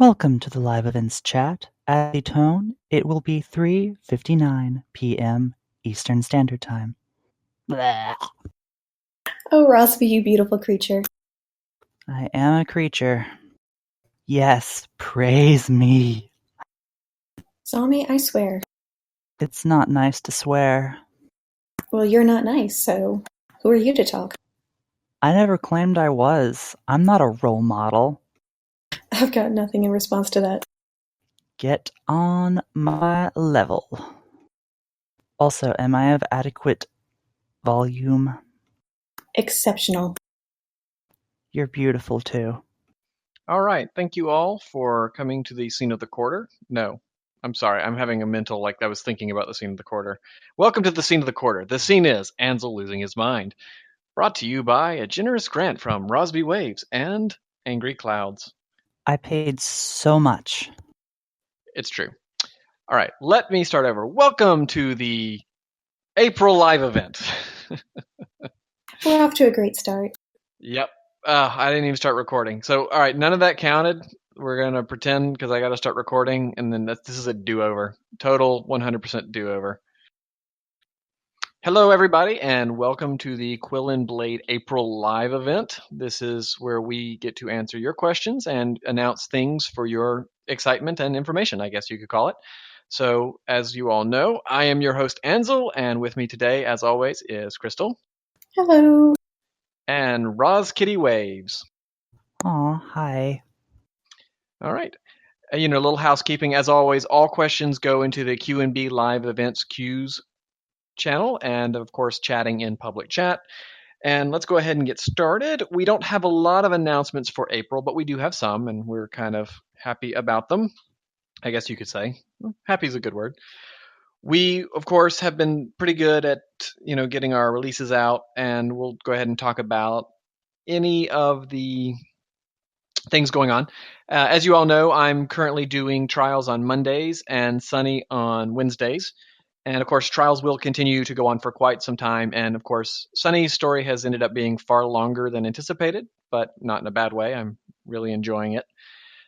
Welcome to the live events chat. At the tone, it will be 3:59 p.m. Eastern Standard Time. Blah. Oh, Rosby, you beautiful creature. I am a creature. Yes, praise me. Zombie, I swear. It's not nice to swear. Well, you're not nice, so who are you to talk? I never claimed I was. I'm not a role model. I've got nothing in response to that. Get on my level. Also, am I of adequate volume? Exceptional. You're beautiful too. All right. Thank you all for coming to the scene of the quarter. No, I'm sorry. I'm having a mental, I was thinking about the scene of the quarter. Welcome to the scene of the quarter. The scene is Ansel losing his mind. Brought to you by a generous grant from Rosby Waves and Angry Clouds. I paid so much. It's true. All right. Let me start over. Welcome to the April live event. We're off to a great start. Yep. I didn't even start recording. So, all right, none of that counted. We're going to pretend because I got to start recording, and then this is a do-over. Total 100% do-over. Hello, everybody, and welcome to the Quill and Blade April live event. This is where we get to answer your questions and announce things for your excitement and information, I guess you could call it. So, as you all know, I am your host, Ansel, and with me today, as always, is Crystal. Hello. And Roz Kitty Waves. Aw, hi. All right. A little housekeeping. As always, all questions go into the Q&B live events queues channel, and of course, chatting in public chat. And let's go ahead and get started. We don't have a lot of announcements for April, but we do have some, and we're kind of happy about them, I guess you could say. Happy is a good word. We, of course, have been pretty good at, getting our releases out, and we'll go ahead and talk about any of the things going on. As you all know, I'm currently doing Trials on Mondays and Sunny on Wednesdays. And of course, Trials will continue to go on for quite some time. And of course, Sunny's story has ended up being far longer than anticipated, but not in a bad way. I'm really enjoying it.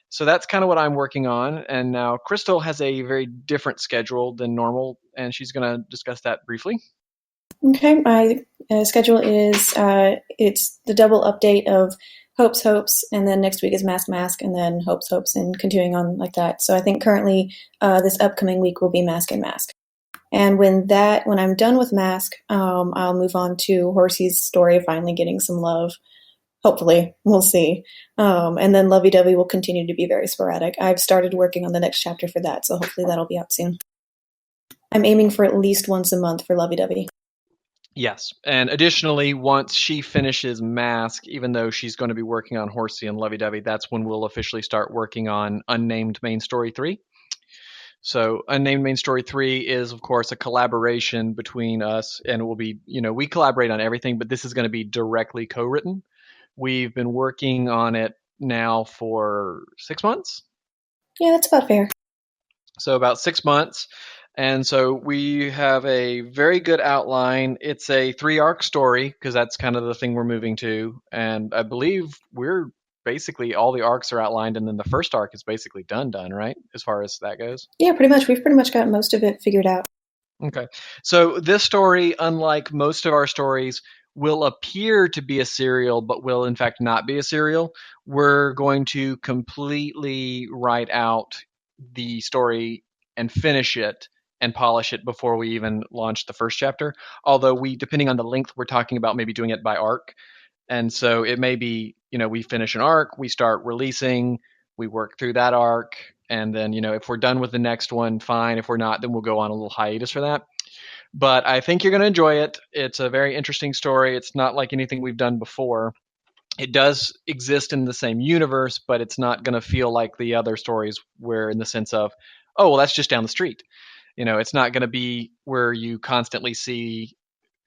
So that's kind of what I'm working on. And now Crystal has a very different schedule than normal, and she's going to discuss that briefly. Okay, my schedule is it's the double update of Hopes, and then next week is Mask, and then Hopes, and continuing on like that. So I think currently this upcoming week will be Mask. And when I'm done with Mask, I'll move on to Horsey's story finally getting some love. Hopefully, we'll see. And then Lovey Dovey will continue to be very sporadic. I've started working on the next chapter for that, so hopefully that'll be out soon. I'm aiming for at least once a month for Lovey Dovey. Yes, and additionally, once she finishes Mask, even though she's going to be working on Horsey and Lovey Dovey, that's when we'll officially start working on Unnamed Main Story 3. So Unnamed Main Story 3 is, of course, a collaboration between us, and it will be, we collaborate on everything, but this is going to be directly co-written. We've been working on it now for 6 months. Yeah, that's about fair. So about 6 months. And so we have a very good outline. It's a 3-arc story because that's kind of the thing we're moving to. And I believe we're basically all the arcs are outlined, and then the first arc is basically done, right? As far as that goes. Yeah, pretty much. We've pretty much got most of it figured out. Okay. So this story, unlike most of our stories, will appear to be a serial, but will in fact not be a serial. We're going to completely write out the story and finish it and polish it before we even launch the first chapter. Although depending on the length, we're talking about maybe doing it by arc. And so it may be, we finish an arc, we start releasing, we work through that arc, and then, if we're done with the next one, fine. If we're not, then we'll go on a little hiatus for that. But I think you're going to enjoy it. It's a very interesting story. It's not like anything we've done before. It does exist in the same universe, but it's not going to feel like the other stories where in the sense of, oh, well, that's just down the street. It's not going to be where you constantly see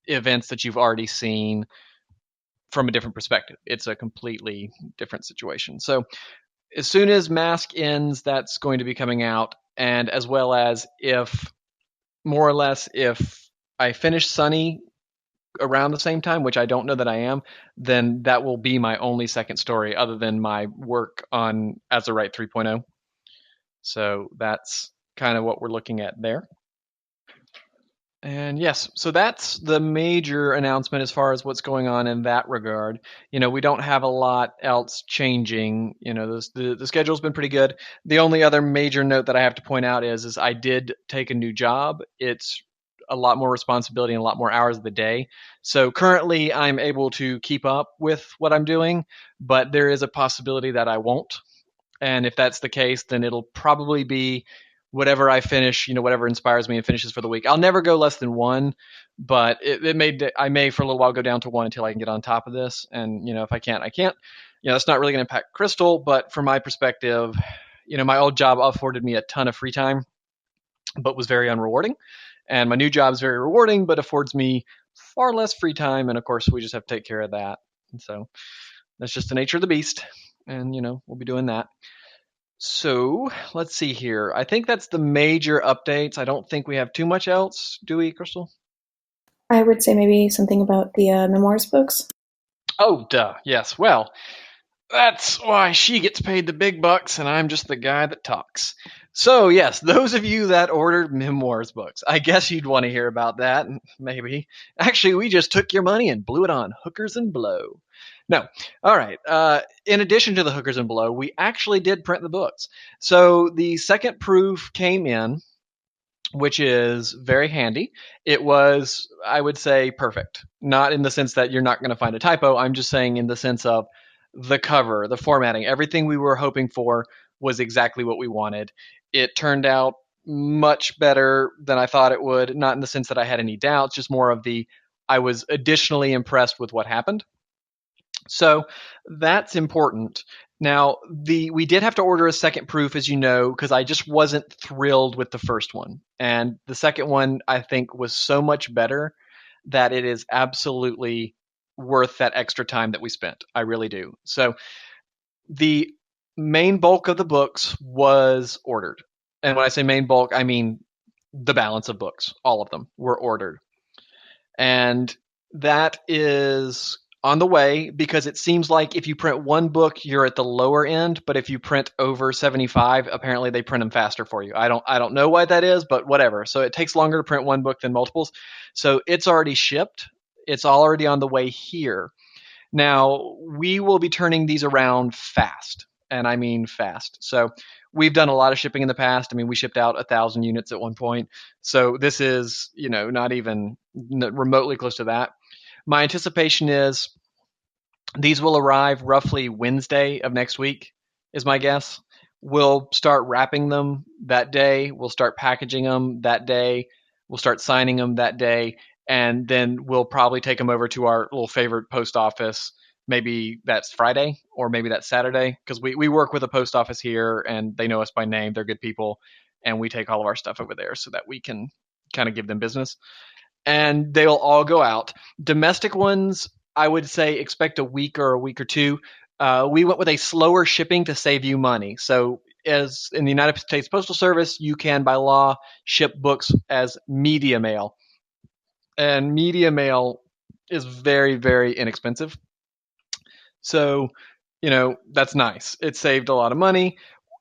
events that you've already seen from a different perspective. It's a completely different situation. So as soon as Mask ends, that's going to be coming out. And as well as if I finish Sunny around the same time, which I don't know that I am, then that will be my only second story other than my work on Azurite 3.0. So that's kind of what we're looking at there. And yes, so that's the major announcement as far as what's going on in that regard. We don't have a lot else changing. The schedule's been pretty good. The only other major note that I have to point out is I did take a new job. It's a lot more responsibility and a lot more hours of the day. So currently I'm able to keep up with what I'm doing, but there is a possibility that I won't. And if that's the case, then it'll probably be whatever I finish, whatever inspires me and finishes for the week. I'll never go less than one, but I may for a little while go down to one until I can get on top of this. And, if I can't, I can't. It's not really going to impact Crystal, but from my perspective, my old job afforded me a ton of free time, but was very unrewarding. And my new job is very rewarding, but affords me far less free time. And of course, we just have to take care of that. And so that's just the nature of the beast. And, we'll be doing that. So let's see here. I think that's the major updates. I don't think we have too much else, do we, Crystal? I would say maybe something about the memoirs books. Oh, duh. Yes. Well, that's why she gets paid the big bucks and I'm just the guy that talks. So, yes, those of you that ordered memoirs books, I guess you'd want to hear about that, maybe. Actually, we just took your money and blew it on hookers and blow. No. All right. In addition to the hookers and blow, we actually did print the books. So the second proof came in, which is very handy. It was, I would say, perfect. Not in the sense that you're not going to find a typo. I'm just saying in the sense of the cover, the formatting, everything we were hoping for was exactly what we wanted. It turned out much better than I thought it would, not in the sense that I had any doubts, just more of I was additionally impressed with what happened. So that's important. Now, we did have to order a second proof, as you know, because I just wasn't thrilled with the first one. And the second one, I think, was so much better that it is absolutely worth that extra time that we spent. I really do. So the main bulk of the books was ordered. And when I say main bulk, I mean the balance of books. All of them were ordered. And that is on the way because it seems like if you print one book, you're at the lower end, but if you print over 75, apparently they print them faster for you. I don't know why that is, but whatever. So it takes longer to print one book than multiples. So it's already shipped. It's already on the way here. Now, we will be turning these around fast, and I mean fast. So we've done a lot of shipping in the past. I mean, we shipped out 1,000 units at one point. So this is, not even remotely close to that. My anticipation is these will arrive roughly Wednesday of next week, is my guess. We'll start wrapping them that day. We'll start packaging them that day. We'll start signing them that day. And then we'll probably take them over to our little favorite post office. Maybe that's Friday or maybe that's Saturday because we work with a post office here and they know us by name. They're good people. And we take all of our stuff over there so that we can kind of give them business. And they'll all go out. Domestic ones, I would say expect a week or two. We went with a slower shipping to save you money. So as in the United States Postal Service, you can by law ship books as media mail. And media mail is very, very inexpensive. So, that's nice. It saved a lot of money.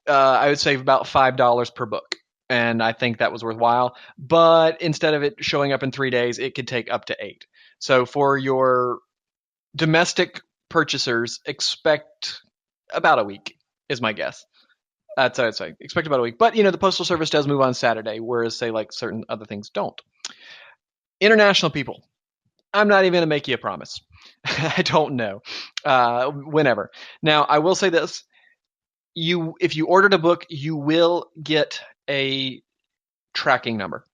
I would save about $5 per book. And I think that was worthwhile. But instead of it showing up in 3 days, it could take up to 8. So for your domestic purchasers, expect about a week is my guess. That's what I'd say. Expect about a week. But, the Postal Service does move on Saturday, whereas, say, like certain other things don't. International people, I'm not even going to make you a promise. I don't know. Whenever. Now, I will say this. If you ordered a book, you will get a tracking number.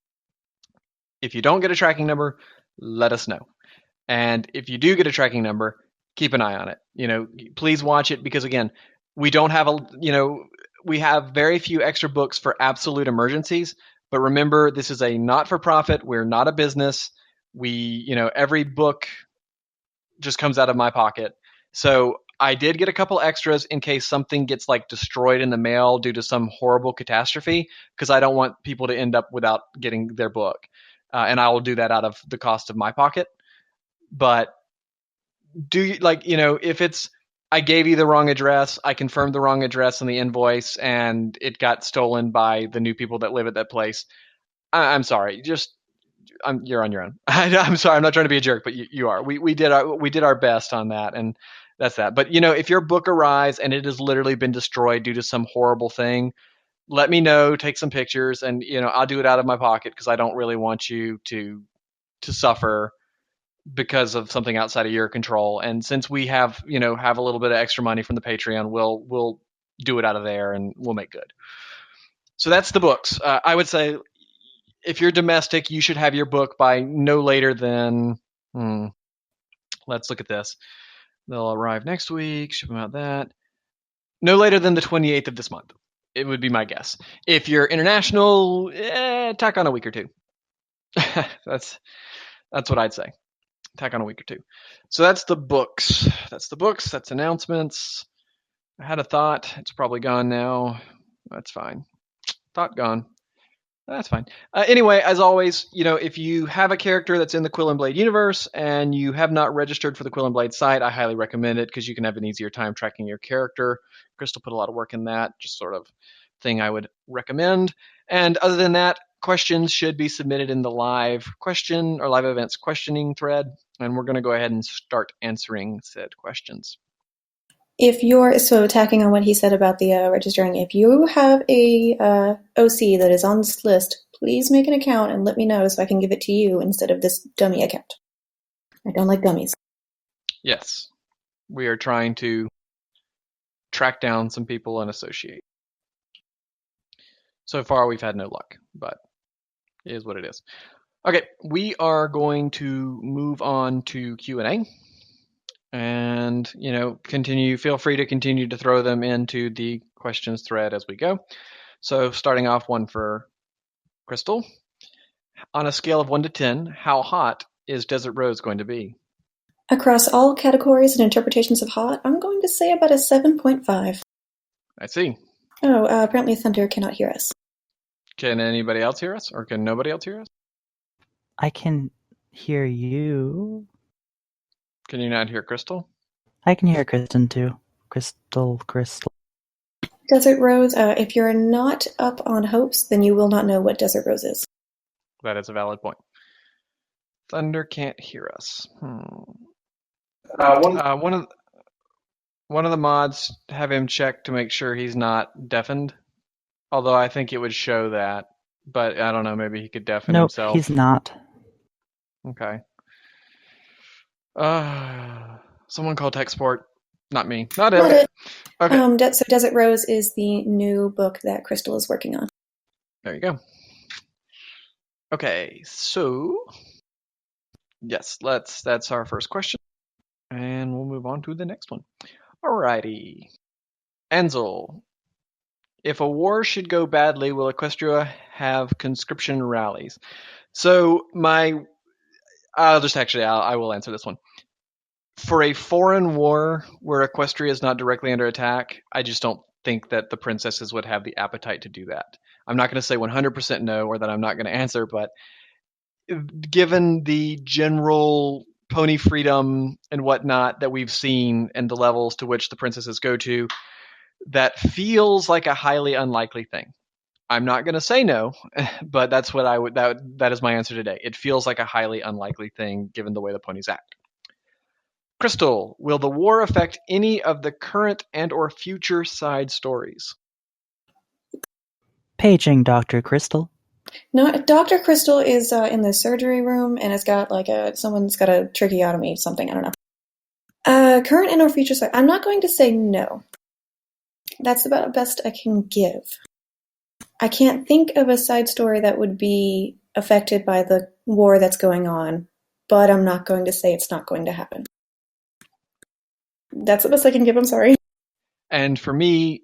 If you don't get a tracking number, let us know. And if you do get a tracking number, keep an eye on it. Please watch it because again, we don't have we have very few extra books for absolute emergencies. But remember, this is a not-for-profit. We're not a business. Every book just comes out of my pocket. So I did get a couple extras in case something gets destroyed in the mail due to some horrible catastrophe because I don't want people to end up without getting their book. And I will do that out of the cost of my pocket. But if it's I gave you the wrong address. I confirmed the wrong address on the invoice, and it got stolen by the new people that live at that place. I'm sorry. You're on your own. I'm sorry. I'm not trying to be a jerk, but you are. We did our best on that, and that's that. But if your book arrives and it has literally been destroyed due to some horrible thing, let me know. Take some pictures, and I'll do it out of my pocket because I don't really want you to suffer because of something outside of your control. And since we have a little bit of extra money from the Patreon, we'll do it out of there and we'll make good. So that's the books. I would say if you're domestic, you should have your book by no later than let's look at this. They'll arrive next week. Ship them out that. No later than the 28th of this month. It would be my guess. If you're international, tack on a week or two. That's what I'd say. Tack on a week or two. So that's the books. That's announcements. I had a thought. It's probably gone now. That's fine. Thought gone. That's fine. Anyway, as always, if you have a character that's in the Quill and Blade universe and you have not registered for the Quill and Blade site, I highly recommend it because you can have an easier time tracking your character. Crystal put a lot of work in that, just sort of thing I would recommend. And other than that, questions should be submitted in the live question or live events questioning thread, and we're going to go ahead and start answering said questions. If you're tacking on what he said about the registering, if you have a OC that is on this list, please make an account and let me know so I can give it to you instead of this dummy account. I don't like dummies. Yes, we are trying to track down some people and associate. So far, we've had no luck, but it is what it is. Okay, we are going to move on to Q&A. And, feel free to continue to throw them into the questions thread as we go. So starting off, one for Crystal. On a scale of 1 to 10, how hot is Desert Rose going to be? Across all categories and interpretations of hot, I'm going to say about a 7.5. I see. Oh, apparently Thunder cannot hear us. Can anybody else hear us, or can nobody else hear us? I can hear you. Can you not hear Crystal? I can hear Kristen too. Crystal. Desert Rose, if you're not up on hopes, then you will not know what Desert Rose is. That is a valid point. Thunder can't hear us. One of the mods, have him check to make sure he's not deafened. Although I think it would show that, but I don't know. Maybe he could deafen himself. Nope, he's not. Okay. Someone call tech support. Not me. Not it. Okay. So Desert Rose is the new book that Crystal is working on. There you go. Okay, so yes, that's our first question. And we'll move on to the next one. Alrighty. Ansel. If a war should go badly, will Equestria have conscription rallies? So I will answer this one. For a foreign war where Equestria is not directly under attack, I just don't think that the princesses would have the appetite to do that. I'm not going to say 100% no, or that I'm not going to answer, but given the general pony freedom and whatnot that we've seen and the levels to which the princesses go to, that feels like a highly unlikely thing. I'm not going to say no, but that's what that is my answer today. It feels like a highly unlikely thing given the way the ponies act. Crystal, will the war affect any of the current and or future side stories? Paging Dr. Crystal. No, Dr. Crystal is in the surgery room and it's got someone's got a tracheotomy, something, I don't know. Current and or future side, I'm not going to say no. That's about the best I can give. I can't think of a side story that would be affected by the war that's going on, but I'm not going to say it's not going to happen. That's the best I can give, I'm sorry. And for me,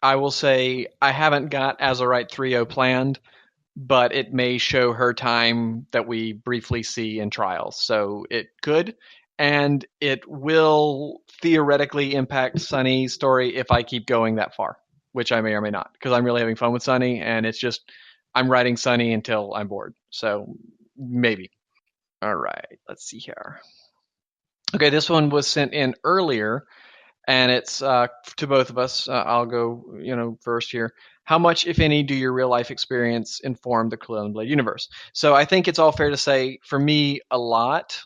I will say I haven't got Azurite 3.0 planned, but it may show her time that we briefly see in trials. So it could, and it will theoretically impact Sunny's story if I keep going that far, which I may or may not, because I'm really having fun with Sunny, and it's just I'm writing Sunny until I'm bored. So maybe. All right, let's see here. Okay, this one was sent in earlier, And it's to both of us. I'll go, first here. How much, if any, do your real life experience inform the Quill and Blade universe? So I think it's all fair to say, for me, a lot,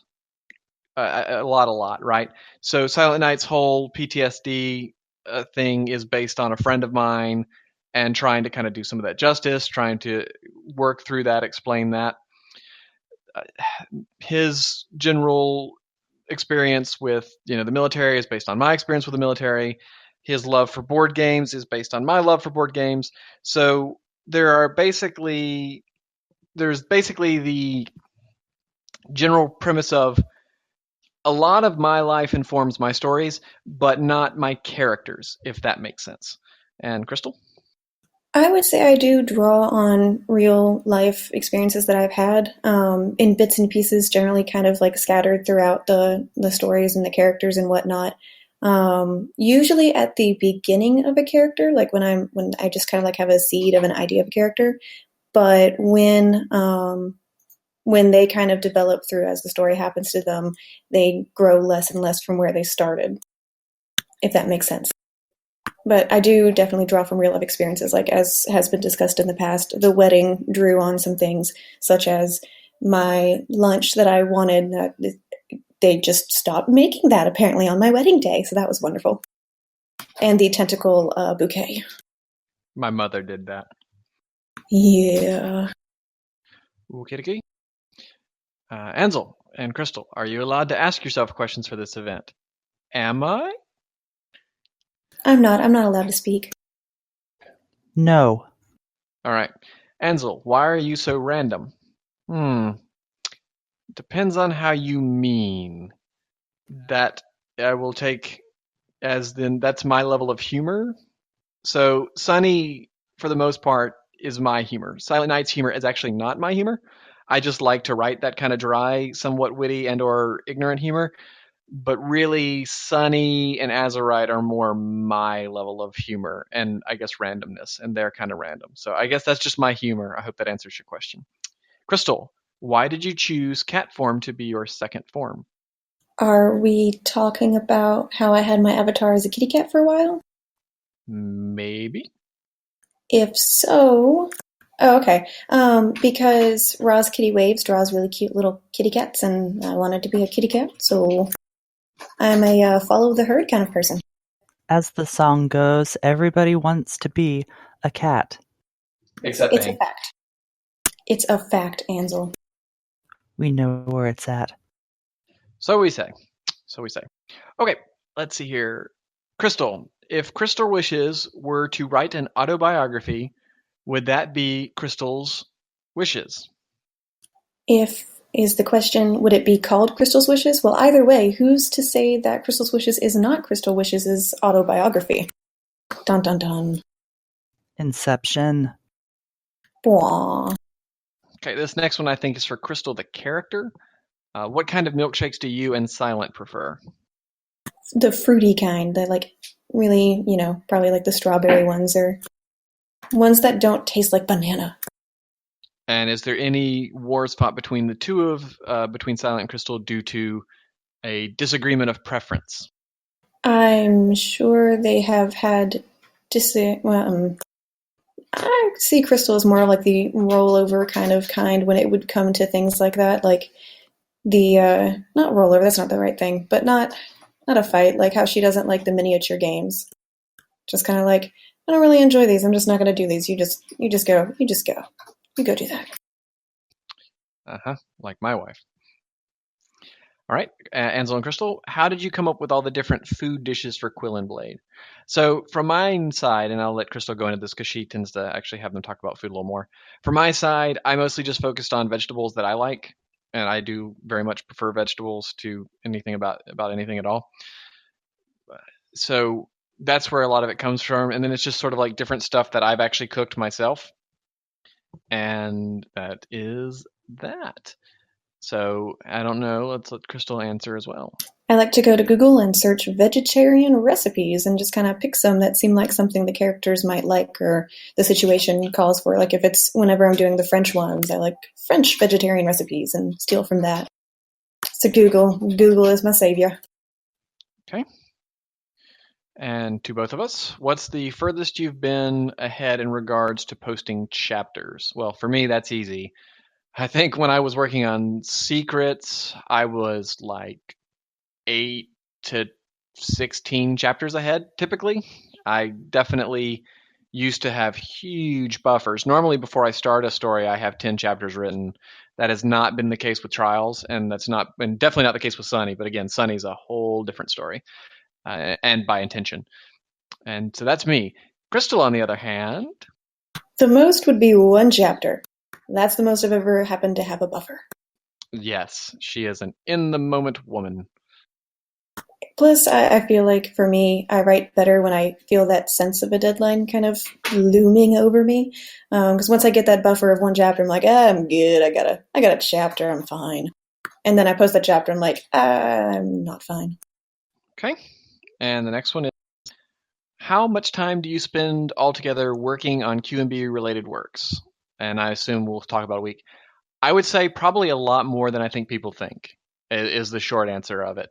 right? So Silent Night's whole PTSD thing is based on a friend of mine and trying to kind of do some of that justice, trying to work through that, explain that. His general experience with the military is based on my experience with the military. His love for board games is based on my love for board games. So there's basically the general premise of a lot of my life informs my stories, but not my characters, if that makes sense. And Crystal? I would say I do draw on real life experiences that I've had in bits and pieces, generally kind of like scattered throughout the stories and the characters and whatnot. Usually at the beginning of a character, like when I just kind of like have a seed of an idea of a character, but when they kind of develop through as the story happens to them, they grow less and less from where they started, if that makes sense. But I do definitely draw from real life experiences, like as has been discussed in the past. The wedding drew on some things, such as my lunch that I wanted. They just stopped making that apparently on my wedding day, so that was wonderful. And the tentacle bouquet. My mother did that. Yeah. Okay. Ansel and Crystal, are you allowed to ask yourself questions for this event? Am I? I'm not allowed to speak. No. All right. Ansel, why are you so random? Depends on how you mean. That I will take as then that's my level of humor. So Sunny, for the most part, is my humor. Silent Night's humor is actually not my humor. I just like to write that kind of dry, somewhat witty and or ignorant humor. But really, Sunny and Azurite are more my level of humor and I guess randomness, and they're kind of random. So I guess that's just my humor. I hope that answers your question. Crystal, why did you choose cat form to be your second form? Are we talking about how I had my avatar as a kitty cat for a while? Maybe. If so, oh, okay. Because Ra's Kitty Waves draws really cute little kitty cats, and I wanted to be a kitty cat, so I'm a follow the herd kind of person. As the song goes, everybody wants to be a cat. Except It's Bang. a fact. It's a fact, Ansel. We know where it's at. So we say. Okay, let's see here. Crystal, if Crystal wishes were to write an autobiography, would that be Crystal's wishes? If is the question, would it be called Crystal's Wishes? Well, either way, who's to say that Crystal's Wishes is not Crystal Wishes' autobiography? Dun dun dun. Inception. Bwah. Okay, this next one I think is for Crystal the character. What kind of milkshakes do you and Silent prefer? The fruity kind, the like really, probably like the strawberry ones or ones that don't taste like banana. And is there any wars fought between the two between Silent and Crystal due to a disagreement of preference? I'm sure they have had I see Crystal as more like the rollover kind when it would come to things like that, like the not rollover. That's not the right thing, but not a fight. Like how she doesn't like the miniature games. Just kind of like, I don't really enjoy these. I'm just not going to do these. You just go. You go do that. Like my wife. All right, Ansel and Crystal, how did you come up with all the different food dishes for Quill and Blade? So from my side, and I'll let Crystal go into this because she tends to actually have them talk about food a little more. From my side, I mostly just focused on vegetables that I like, and I do very much prefer vegetables to anything about anything at all. So that's where a lot of it comes from, and then it's just sort of like different stuff that I've actually cooked myself, and that is that. So I don't know. Let's let Crystal answer as well. I like to go to Google and search vegetarian recipes and just kind of pick some that seem like something the characters might like or the situation calls for. Like if it's whenever I'm doing the French ones, I like French vegetarian recipes and steal from that. So Google is my savior. Okay. And to both of us, what's the furthest you've been ahead in regards to posting chapters? Well, for me, that's easy. I think when I was working on Secrets, I was like 8 to 16 chapters ahead typically. I definitely used to have huge buffers. Normally, before I start a story, I have 10 chapters written. That has not been the case with Trials, and that's not been definitely not the case with Sunny. But again, Sunny's a whole different story, and by intention. And so that's me. Crystal, on the other hand, The most would be one chapter. That's the most I've ever happened to have a buffer. yes, she is an in the moment woman. Plus, I feel like for me, I write better when I feel that sense of a deadline kind of looming over me. Because once I get that buffer of one chapter, I'm like, I'm good. I got a chapter. I'm fine. And then I post that chapter. I'm like, I'm not fine. Okay. And the next one is, how much time do you spend altogether working on Q&B related works? And I assume we'll talk about a week. I would say probably a lot more than I think people think is the short answer of it.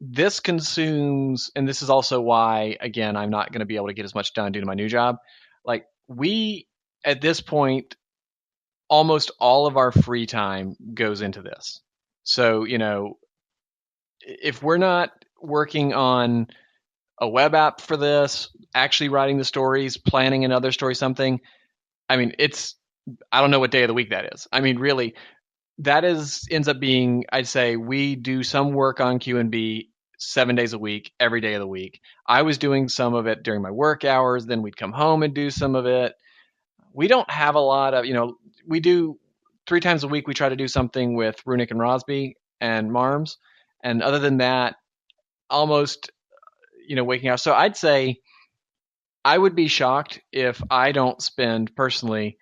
This consumes, and this is also why, again, I'm not going to be able to get as much done due to my new job. Like, we, at this point, almost all of our free time goes into this. So, if we're not working on a web app for this, actually writing the stories, planning another story, something, I mean, I don't know what day of the week that is. I mean, really, ends up being, I'd say we do some work on Q&B 7 days a week, every day of the week. I was doing some of it during my work hours. Then we'd come home and do some of it. We don't have a lot of, we do 3 times a week. We try to do something with Runic and Rosby and Marms. And other than that, almost, waking up. So I'd say I would be shocked if I don't spend personally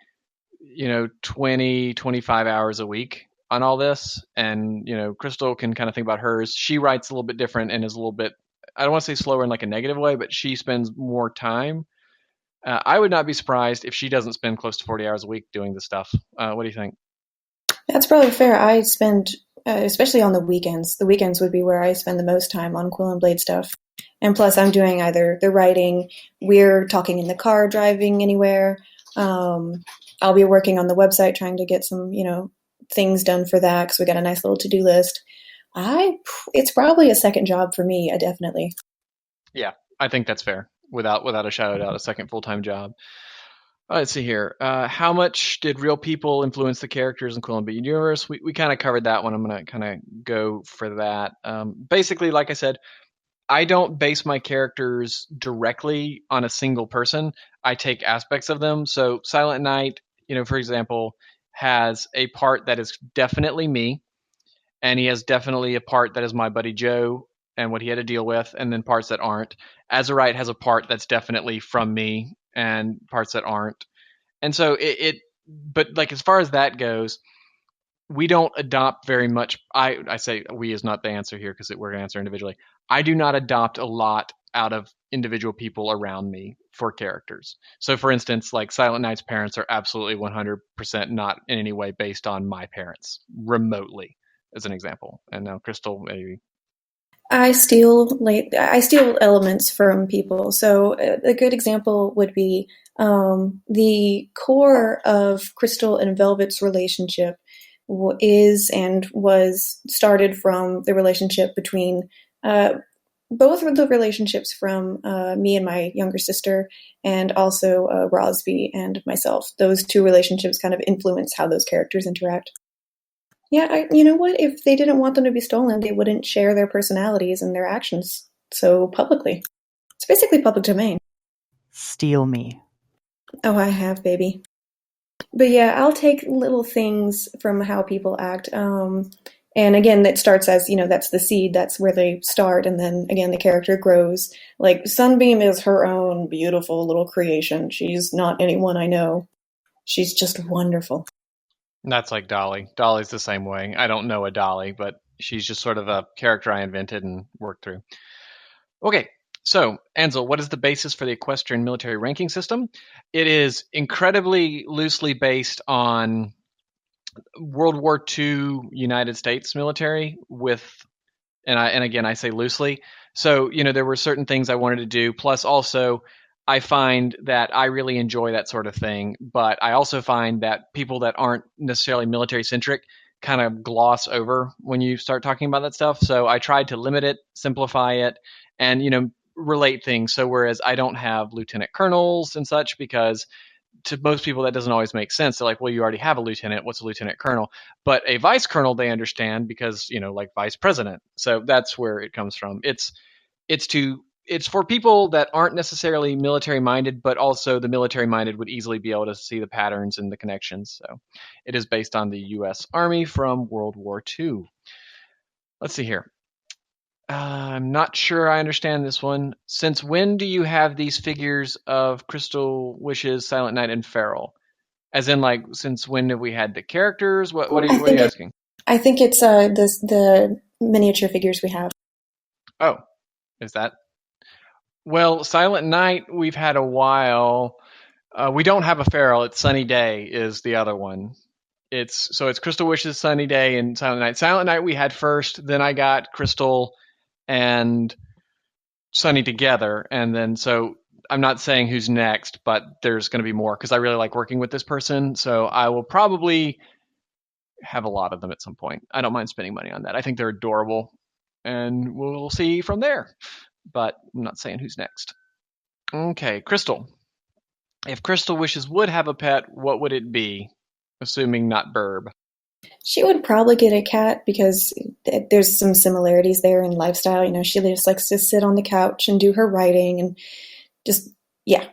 20, 25 hours a week on all this. And, Crystal can kind of think about hers. She writes a little bit different and is a little bit, I don't want to say slower in like a negative way, but she spends more time. I would not be surprised if she doesn't spend close to 40 hours a week doing this stuff. What do you think? That's probably fair. I spend, especially on the weekends. The weekends would be where I spend the most time on Quill and Blade stuff. And plus, I'm doing either the writing, we're talking in the car, driving anywhere. I'll be working on the website, trying to get some, things done for that because we got a nice little to-do list. It's probably a second job for me, definitely. Yeah, I think that's fair. Without a shadow of a doubt, a second full-time job. Let's see here. How much did real people influence the characters in Quill and Beat Universe? We kind of covered that one. I'm going to kind of go for that. Basically, like I said, I don't base my characters directly on a single person. I take aspects of them. So Silent Night, for example, has a part that is definitely me, and he has definitely a part that is my buddy Joe and what he had to deal with, and then parts that aren't. Azurite has a part that's definitely from me, and parts that aren't. And so but like as far as that goes, we don't adopt very much. I say we is not the answer here because we're going to answer individually. I do not adopt a lot out of individual people around me for characters. So, for instance, like Silent Night's parents are absolutely 100% not in any way based on my parents, remotely, as an example. And now, Crystal, maybe. I steal elements from people. So a good example would be the core of Crystal and Velvet's relationship is and was started from the relationship between both of the relationships from me and my younger sister, and also Rosby and myself. Those two relationships kind of influence how those characters interact. Yeah, you know what? If they didn't want them to be stolen, they wouldn't share their personalities and their actions so publicly. It's basically public domain. Steal me. Oh, I have, baby. But yeah, I'll take little things from how people act. And again, that starts as, that's the seed, that's where they start. And then again, the character grows. Like, Sunbeam is her own beautiful little creation. She's not anyone I know. She's just wonderful. That's like Dolly. Dolly's the same way. I don't know a Dolly, but she's just sort of a character I invented and worked through. Okay, so Ansel, what is the basis for the equestrian military ranking system? It is incredibly loosely based on World War II United States military with and again, I say loosely. So, there were certain things I wanted to do. Plus, also, I find that I really enjoy that sort of thing. But I also find that people that aren't necessarily military centric kind of gloss over when you start talking about that stuff. So I tried to limit it, simplify it, and, relate things. So whereas I don't have lieutenant colonels and such, because to most people that doesn't always make sense. They're like, well, you already have a lieutenant. What's a lieutenant colonel? But a vice colonel they understand because, like vice president. So that's where it comes from. It's for people that aren't necessarily military minded, but also the military minded would easily be able to see the patterns and the connections. So it is based on the US Army from World War II. Let's see here. I'm not sure I understand this one. Since when do you have these figures of Crystal Wishes, Silent Night, and Feral? As in, like, since when have we had the characters? What are you asking? I think it's the miniature figures we have. Oh, is that? Well, Silent Night we've had a while. We don't have a Feral. It's Sunny Day is the other one. It's Crystal Wishes, Sunny Day, and Silent Night. Silent Night we had first. Then I got Crystal and Sunny together, and then so I'm not saying who's next, but there's going to be more because I really like working with this person. So I will probably have a lot of them at some point. I don't mind spending money on that. I think they're adorable, and we'll see from there. But I'm not saying who's next. Okay, Crystal. If Crystal Wishes would have a pet, what would it be? Assuming not Burb. She would probably get a cat because there's some similarities there in lifestyle. She just likes to sit on the couch and do her writing and just, yeah.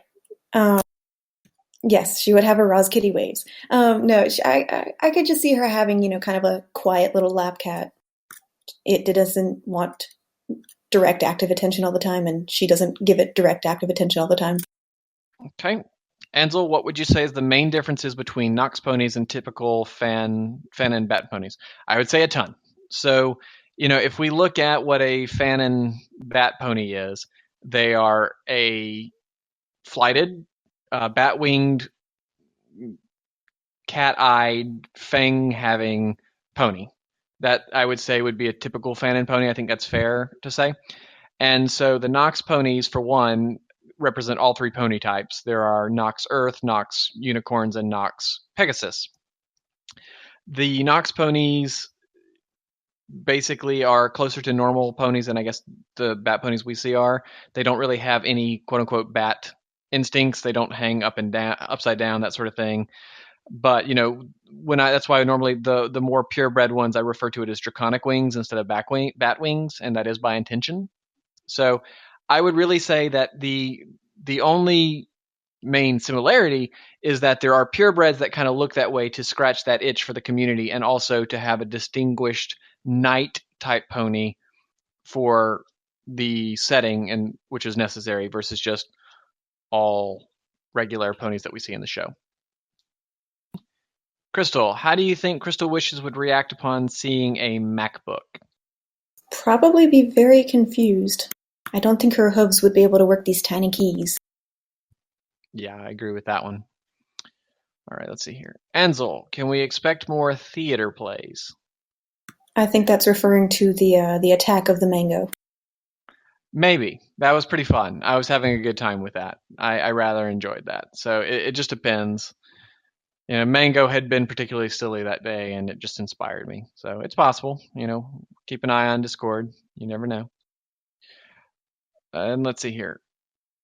Yes, she would have her Roz Kitty waves. No, I could just see her having, kind of a quiet little lap cat. It doesn't want direct active attention all the time, and she doesn't give it direct active attention all the time. Okay. Ansel, what would you say is the main differences between Nox ponies and typical fan and bat ponies? I would say a ton. So, if we look at what a fan and bat pony is, they are a flighted, bat-winged, cat-eyed, fang-having pony. That I would say would be a typical fan and pony. I think that's fair to say. And so the Nox ponies, for one, represent all three pony types. There are Nox Earth, Nox Unicorns, and Nox Pegasus. The Nox ponies basically are closer to normal ponies than I guess the bat ponies we see are. They don't really have any quote unquote bat instincts. They don't hang up and down, upside down, that sort of thing. But that's why normally the more purebred ones I refer to it as draconic wings instead of bat wings, and that is by intention. So I would really say that the only main similarity is that there are purebreds that kind of look that way to scratch that itch for the community, and also to have a distinguished night type pony for the setting, and which is necessary versus just all regular ponies that we see in the show. Crystal, how do you think Crystal Wishes would react upon seeing a MacBook? Probably be very confused. I don't think her hooves would be able to work these tiny keys. Yeah, I agree with that one. All right, let's see here. Ansel, can we expect more theater plays? I think that's referring to the attack of the mango. Maybe. That was pretty fun. I was having a good time with that. I rather enjoyed that. So it just depends. Mango had been particularly silly that day, and it just inspired me. So it's possible. Keep an eye on Discord. You never know. And let's see here.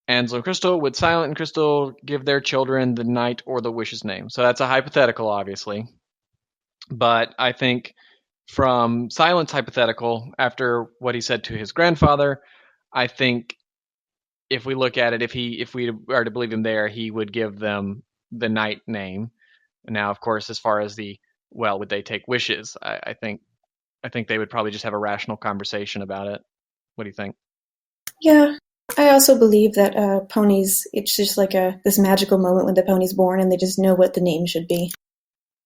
Ansel and Crystal, would Silent and Crystal give their children the Night or the Wish's name? So that's a hypothetical, obviously. But I think from Silent's hypothetical, after what he said to his grandfather, I think if we look at it, if we are to believe him there, he would give them the Night name. Now, of course, as far as would they take wishes? I think they would probably just have a rational conversation about it. What do you think? Yeah, I also believe that ponies, it's just like this magical moment when the pony's born and they just know what the name should be.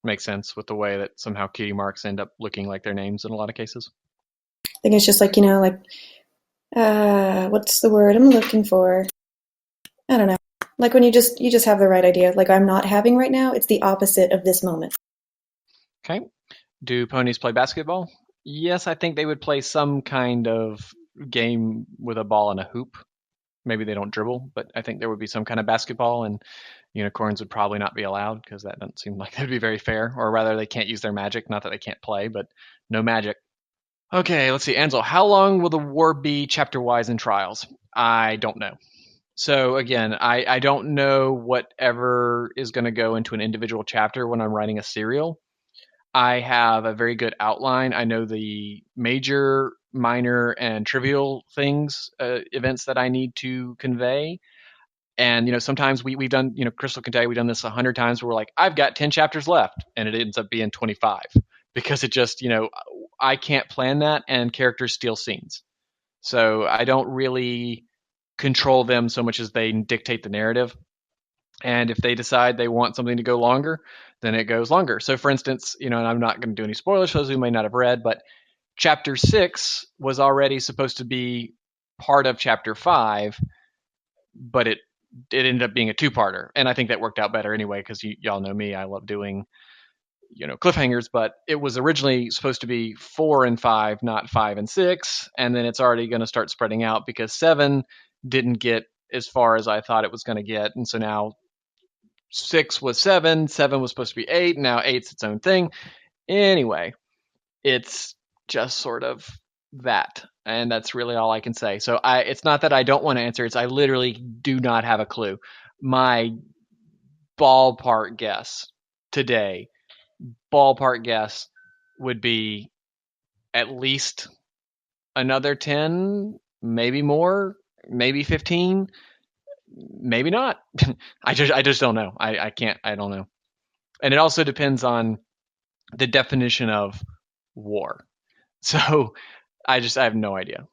Makes sense with the way that somehow cutie marks end up looking like their names in a lot of cases. I think it's just like, what's the word I'm looking for? I don't know. Like when you just have the right idea. Like I'm not having right now, it's the opposite of this moment. Okay. Do ponies play basketball? Yes, I think they would play some kind of game with a ball and a hoop. Maybe they don't dribble, but I think there would be some kind of basketball, and unicorns would probably not be allowed because that doesn't seem like that'd be very fair. Or rather, they can't use their magic. Not that they can't play, but no magic. Okay, let's see. Ansel, how long will the war be chapter-wise in Trials? I don't know. So again, I don't know whatever is going to go into an individual chapter when I'm writing a serial. I have a very good outline. I know the major, minor, and trivial things, events that I need to convey. And sometimes we've done, Crystal can tell you we've done this 100 times where we're like, I've got 10 chapters left, and it ends up being 25 because it just, I can't plan that, and characters steal scenes. So I don't really control them so much as they dictate the narrative. And if they decide they want something to go longer, then it goes longer. So, for instance, and I'm not going to do any spoilers for those who may not have read, but chapter 6 was already supposed to be part of chapter 5, but it ended up being a two-parter, and I think that worked out better anyway because y'all know me, I love doing cliffhangers. But it was originally supposed to be 4 and 5, not 5 and 6, and then it's already going to start spreading out because 7 didn't get as far as I thought it was going to get, and so now 6 was 7, 7 was supposed to be 8, now 8's its own thing. Anyway, it's just sort of that, and that's really all I can say. So it's not that I don't want to answer, it's I literally do not have a clue. My ballpark guess today, would be at least another 10, maybe more, maybe 15, maybe not. I just don't know. I don't know. And it also depends on the definition of war. So I have no idea.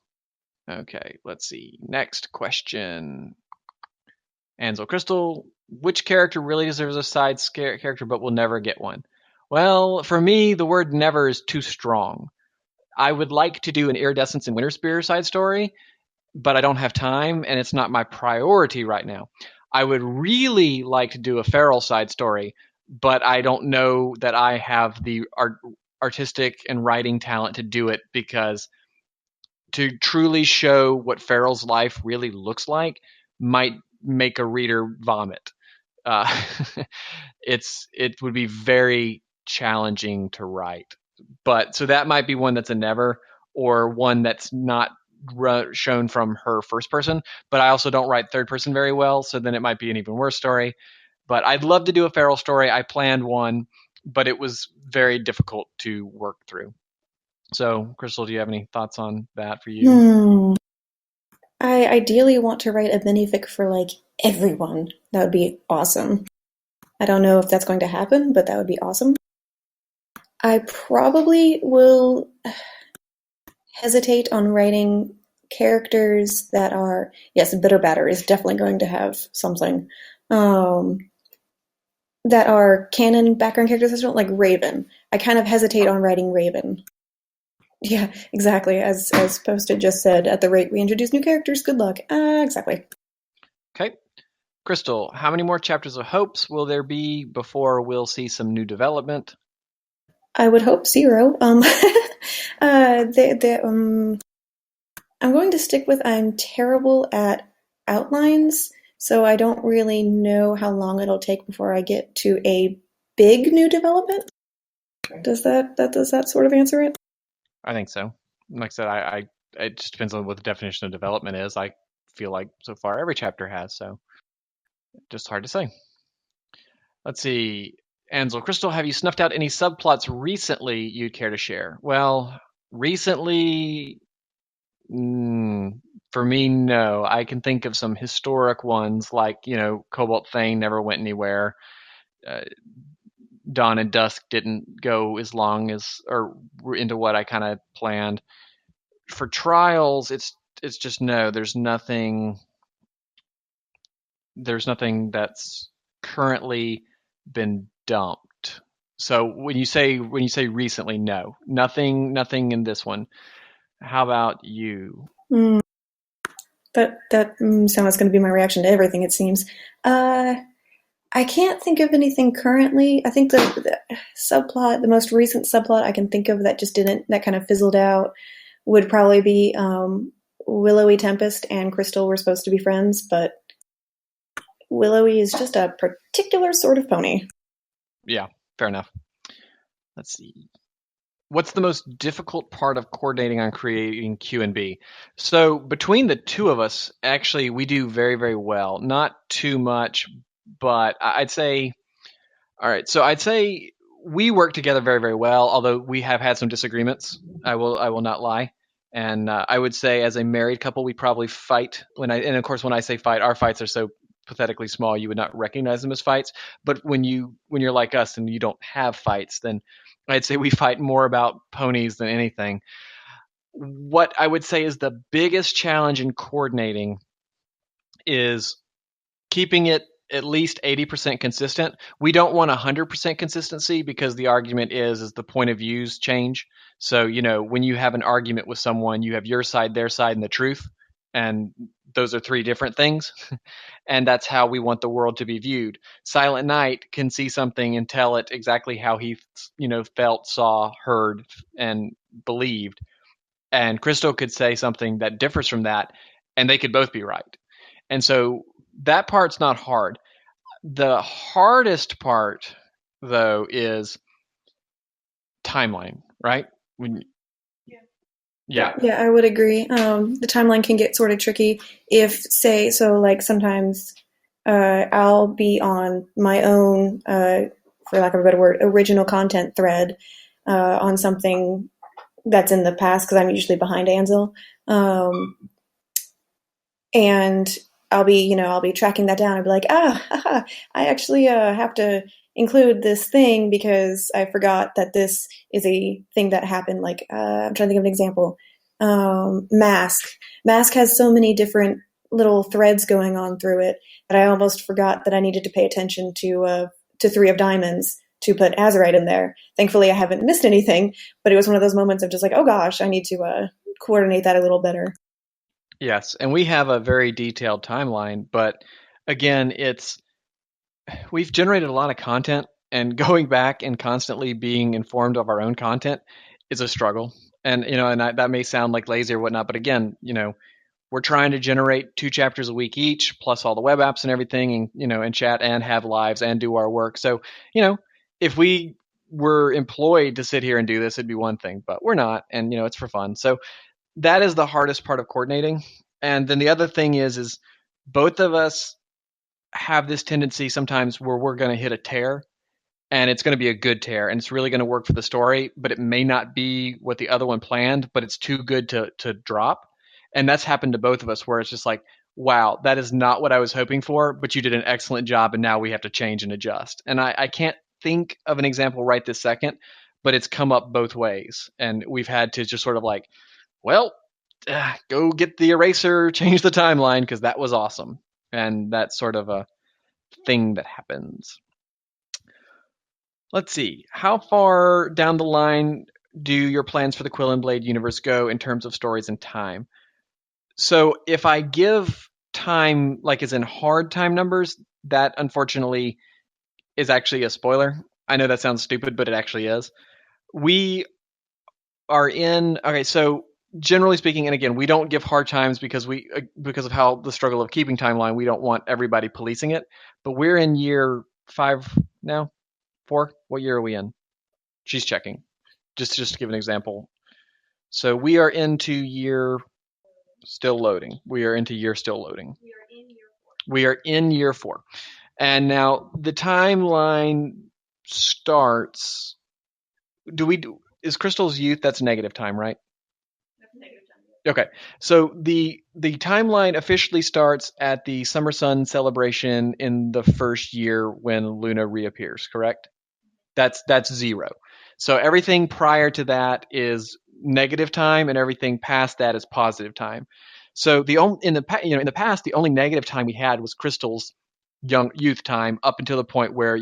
Okay, let's see. Next question. Ansel Crystal, which character really deserves a side character but will never get one? Well, for me, the word never is too strong. I would like to do an Iridescence and Winterspear side story, but I don't have time, and it's not my priority right now. I would really like to do a Feral side story, but I don't know that I have the artistic and writing talent to do it, because to truly show what Feral's life really looks like might make a reader vomit. Uh, it would be very challenging to write. But so that might be one that's a never, or one that's not shown from her first person. But I also don't write third person very well, so then it might be an even worse story. But I'd love to do a Feral story. I planned one, but it was very difficult to work through. So, Crystal, do you have any thoughts on that for you? I ideally want to write a minific for like everyone. That would be awesome. I don't know if that's going to happen, but that would be awesome. I probably will hesitate on writing characters that are, yes, Bitter Batter is definitely going to have something, that are canon background characters, like Raven. I kind of hesitate on writing Raven. Yeah, exactly. As Posted just said, at the rate we introduce new characters, good luck. Exactly. Okay. Crystal, how many more chapters of Hopes will there be before we'll see some new development? I would hope 0. I'm going to stick with I'm terrible at outlines, so I don't really know how long it'll take before I get to a big new development. Does that sort of answer it? I think so. Like I said, it just depends on what the definition of development is. I feel like so far every chapter has, so just hard to say. Let's see. Ansel Crystal, have you snuffed out any subplots recently you'd care to share? Well, recently, for me, no. I can think of some historic ones like, Cobalt Thane never went anywhere. Dawn and Dusk didn't go as long as, or into what I kind of planned. For Trials, it's just no. There's nothing that's currently been dumped. So when you say recently, no, nothing in this one. How about you? That sounds like going to be my reaction to everything, it seems. I can't think of anything currently. I think the subplot, the most recent subplot I can think of that just didn't, that kind of fizzled out, would probably be Willowy Tempest and Crystal were supposed to be friends, but Willowy is just a particular sort of pony. Yeah, fair enough. Let's see. What's the most difficult part of coordinating on creating Q and B? So between the two of us, actually, we do very, very well. Not too much, but I'd say, all right. So I'd say we work together very, very well. Although we have had some disagreements, I will not lie. And I would say, as a married couple, we probably fight and of course, when I say fight, our fights are so pathetically small you would not recognize them as fights. But when you're like us and you don't have fights, then I'd say we fight more about ponies than anything. What I would say is the biggest challenge in coordinating is keeping it at least 80% consistent. We don't want 100% consistency because the argument is the point of views change. So, when you have an argument with someone, you have your side, their side, and the truth. And those are three different things. And that's how we want the world to be viewed. Silent Night can see something and tell it exactly how he, felt, saw, heard, and believed. And Crystal could say something that differs from that, and they could both be right. And so that part's not hard. The hardest part, though, is timeline, right? Yeah. Yeah, I would agree. The timeline can get sort of tricky if, say, so like sometimes I'll be on my own, for lack of a better word, original content thread on something that's in the past because I'm usually behind Ansel. And I'll be tracking that down. I'll be like, I actually have to include this thing because I forgot that this is a thing that happened. Like, I'm trying to think of an example. Mask. Mask has so many different little threads going on through it that I almost forgot that I needed to pay attention to Three of Diamonds to put Azurite in there. Thankfully, I haven't missed anything, but it was one of those moments of just like, oh gosh, I need to coordinate that a little better. Yes, and we have a very detailed timeline, but again, we've generated a lot of content, and going back and constantly being informed of our own content is a struggle. And that may sound like lazy or whatnot, but again, we're trying to generate 2 chapters a week each, plus all the web apps and everything, and chat and have lives and do our work. So, if we were employed to sit here and do this, it'd be one thing, but we're not, and it's for fun. So that is the hardest part of coordinating. And then the other thing is both of us have this tendency sometimes where we're going to hit a tear, and it's going to be a good tear, and it's really going to work for the story, but it may not be what the other one planned, but it's too good to drop. And that's happened to both of us, where it's just like, wow, that is not what I was hoping for, but you did an excellent job, and now we have to change and adjust. And I can't think of an example right this second, but it's come up both ways, and we've had to just sort of like, well, go get the eraser, change the timeline, because that was awesome. And that's sort of a thing that happens. Let's see. How far down the line do your plans for the Quill and Blade universe go in terms of stories and time? So if I give time, like as in hard time numbers, that unfortunately is actually a spoiler. I know that sounds stupid, but it actually is. We are in, okay, so generally speaking, and again, we don't give hard times because of how the struggle of keeping timeline, we don't want everybody policing it. But we're in year 5 now, 4. What year are we in? She's checking. Just to give an example. So we are into year still loading. We are into year still loading. We are in year 4. And now the timeline starts. Is Crystal's youth? That's negative time, right? Okay, so the timeline officially starts at the Summer Sun celebration in the first year when Luna reappears. Correct? That's 0. So everything prior to that is negative time, and everything past that is positive time. So in the past, the only negative time we had was Crystal's youth time up until the point where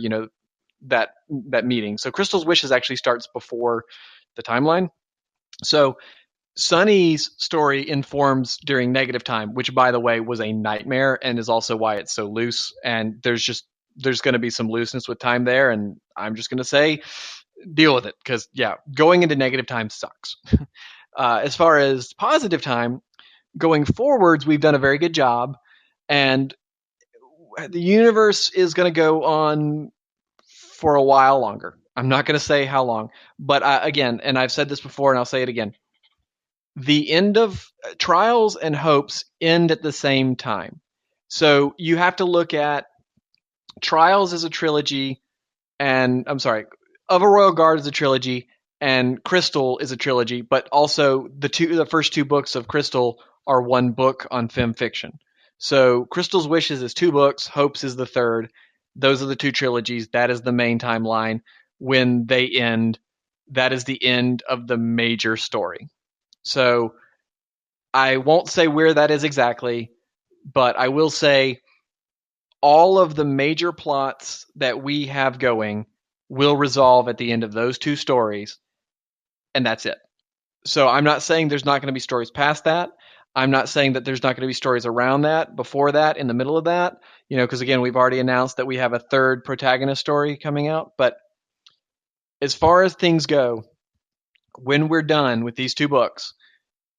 that meeting. So Crystal's wishes actually starts before the timeline. So Sunny's story informs during negative time, which, by the way, was a nightmare and is also why it's so loose. And there's just there's going to be some looseness with time there, and I'm just going to say deal with it, because going into negative time sucks. As far as positive time, going forwards, we've done a very good job, and the universe is going to go on for a while longer. I'm not going to say how long, but again, and I've said this before and I'll say it again, the end of Trials and Hopes end at the same time. So you have to look at Trials as a trilogy, and Of a Royal Guard is a trilogy, and Crystal is a trilogy, but also the first two books of Crystal are one book on fem fiction. So Crystal's Wishes is 2 books, Hopes is the third. Those are the 2 trilogies. That is the main timeline. When they end, that is the end of the major story. So I won't say where that is exactly, but I will say all of the major plots that we have going will resolve at the end of those 2 stories, and that's it. So I'm not saying there's not going to be stories past that. I'm not saying that there's not going to be stories around that, before that, in the middle of that, because again, we've already announced that we have a 3rd protagonist story coming out. But as far as things go, when we're done with these 2 books,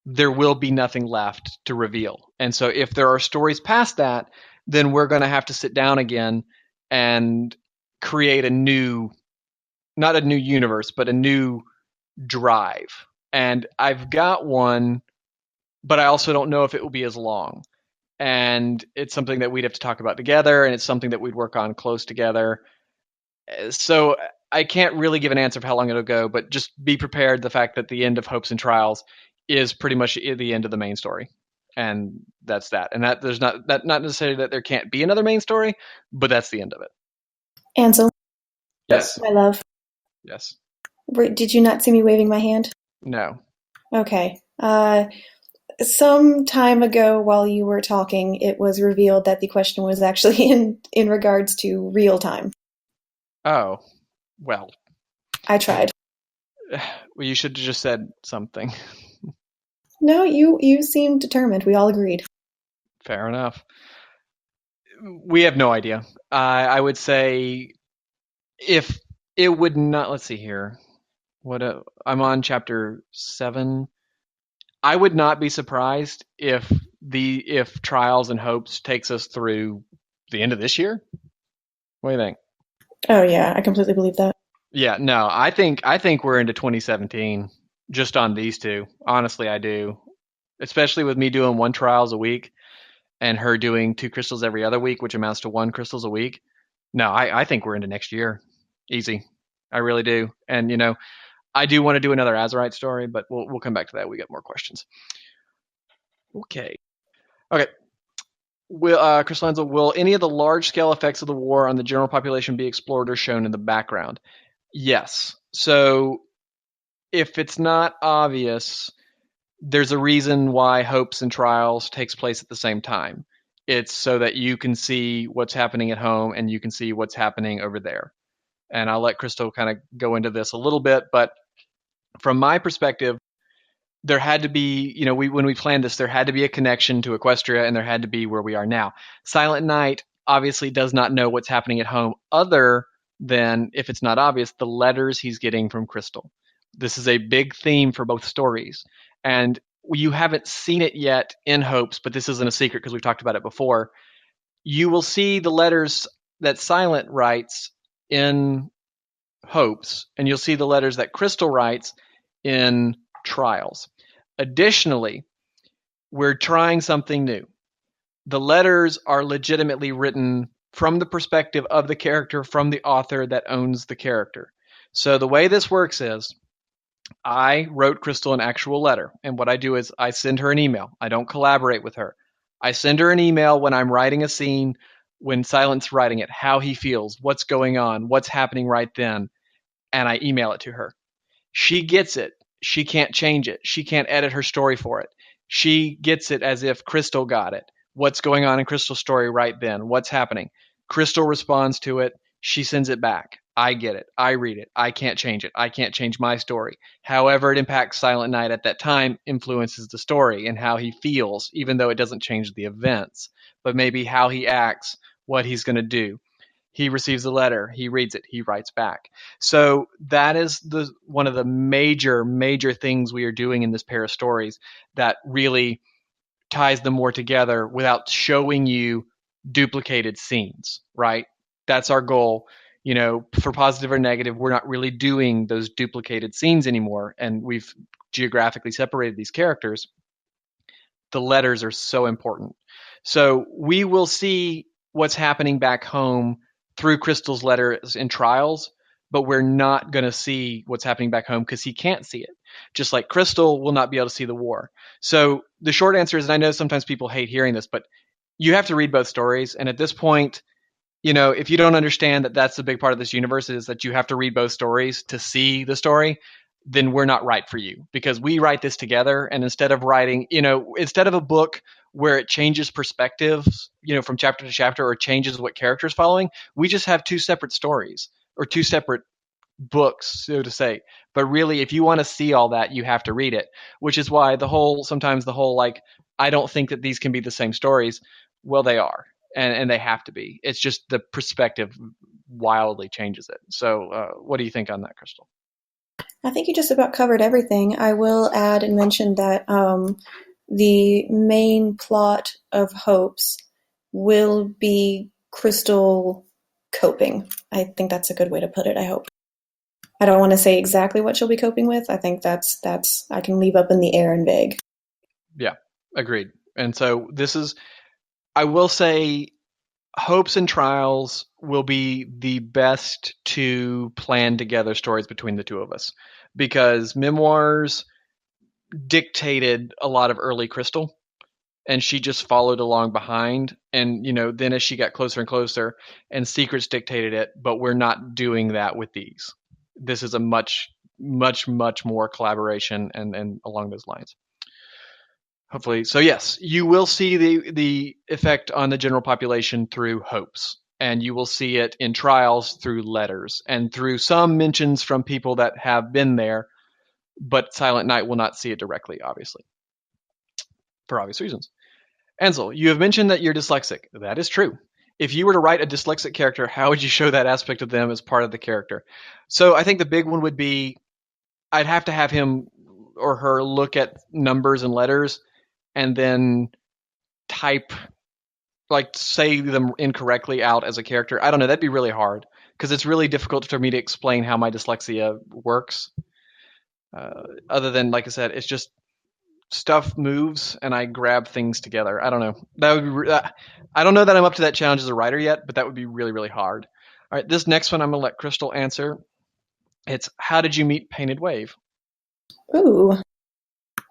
there will be nothing left to reveal. And so if there are stories past that, then we're going to have to sit down again and create not a new universe, but a new drive. And I've got one, but I also don't know if it will be as long. And it's something that we'd have to talk about together, and it's something that we'd work on close together. So I can't really give an answer of how long it'll go, but just be prepared. The fact that the end of Hopes and Trials is pretty much the end of the main story, and that's that. And that there's not necessarily that there can't be another main story, but that's the end of it. Ansel. Yes. My love. Yes. Did you not see me waving my hand? No. Okay. Some time ago, while you were talking, it was revealed that the question was actually in regards to real time. Oh, well. I tried. Well, you should have just said something. No, you seemed determined. We all agreed. Fair enough. We have no idea. I would say if it would not. Let's see here. I'm on chapter 7. I would not be surprised if Trials and Hopes takes us through the end of this year. What do you think? Oh yeah, I completely believe that. Yeah, no, I think we're into 2017 just on these 2. Honestly, I do. Especially with me doing 1 Trials a week and her doing 2 crystals every other week, which amounts to 1 crystals a week. No, I think we're into next year. Easy. I really do. And I do want to do another Azurite story, but we'll come back to that. We got more questions. Okay. Chris Lanza, will any of the large-scale effects of the war on the general population be explored or shown in the background? Yes. So if it's not obvious, there's a reason why Hopes and Trials takes place at the same time. It's so that you can see what's happening at home and you can see what's happening over there. And I'll let Crystal kind of go into this a little bit, but from my perspective, there had to be, when we planned this, there had to be a connection to Equestria, and there had to be where we are now. Silent Night obviously does not know what's happening at home, other than, if it's not obvious, the letters he's getting from Crystal. This is a big theme for both stories. And you haven't seen it yet in Hopes, but this isn't a secret because we've talked about it before. You will see the letters that Silent writes in Hopes, and you'll see the letters that Crystal writes in Trials. Additionally, we're trying something new. The letters are legitimately written from the perspective of the character, from the author that owns the character. So the way this works is I wrote Crystal an actual letter, and what I do is I send her an email. I don't collaborate with her. I send her an email when I'm writing a scene, when Silent's writing it, how he feels, what's going on, what's happening right then, and I email it to her. She gets it. She can't change it. She can't edit her story for it. She gets it as if Crystal got it. What's going on in Crystal's story right then? What's happening? Crystal responds to it. She sends it back. I get it. I read it. I can't change it. I can't change my story. However it impacts Silent Night at that time influences the story and how he feels, even though it doesn't change the events, but maybe how he acts, what he's going to do. He receives a letter, he reads it, he writes back. So that is one of the major things we are doing in this pair of stories that really ties them more together without showing you duplicated scenes, right? That's our goal. For positive or negative, we're not really doing those duplicated scenes anymore, and we've geographically separated these characters. The letters are so important. So we will see what's happening back home through Crystal's letters in trials, but we're not going to see what's happening back home because he can't see it. Just like Crystal will not be able to see the war. So the short answer is, and I know sometimes people hate hearing this, but you have to read both stories. And at this point, if you don't understand that that's a big part of this universe, is that you have to read both stories to see the story, then we're not right for you, because we write this together. And instead of a book where it changes perspectives, from chapter to chapter, or changes what character's following, we just have two separate stories or two separate books, so to say. But really, if you want to see all that, you have to read it, which is why sometimes the whole like, I don't think that these can be the same stories. Well, they are. And they have to be. It's just the perspective wildly changes it. So what do you think on that, Crystal? I think you just about covered everything. I will add and mention that the main plot of Hopes will be Crystal coping. I think that's a good way to put it, I hope. I don't want to say exactly what she'll be coping with. I think that's I can leave up in the air and vague. Yeah, agreed. And so I will say, Hopes and Trials will be the best to plan together stories between the two of us, because Memoirs dictated a lot of early Crystal, and she just followed along behind. And then as she got closer and closer, and Secrets dictated it, but we're not doing that with these. This is a much more collaboration and along those lines. Hopefully. So yes, you will see the effect on the general population through Hopes, and you will see it in Trials through letters and through some mentions from people that have been there, but Silent Night will not see it directly, obviously, for obvious reasons. Ansel, you have mentioned that you're dyslexic. That is true. If you were to write a dyslexic character, how would you show that aspect of them as part of the character? So I think the big one would be, I'd have to have him or her look at numbers and letters and then type, like, say them incorrectly out as a character. I don't know. That'd be really hard, because it's really difficult for me to explain how my dyslexia works. Other than, like I said, it's just stuff moves and I grab things together. I don't know. That would be. I don't know that I'm up to that challenge as a writer yet, but that would be really, really hard. All right, this next one I'm gonna let Crystal answer. It's, how did you meet Painted Wave? Ooh.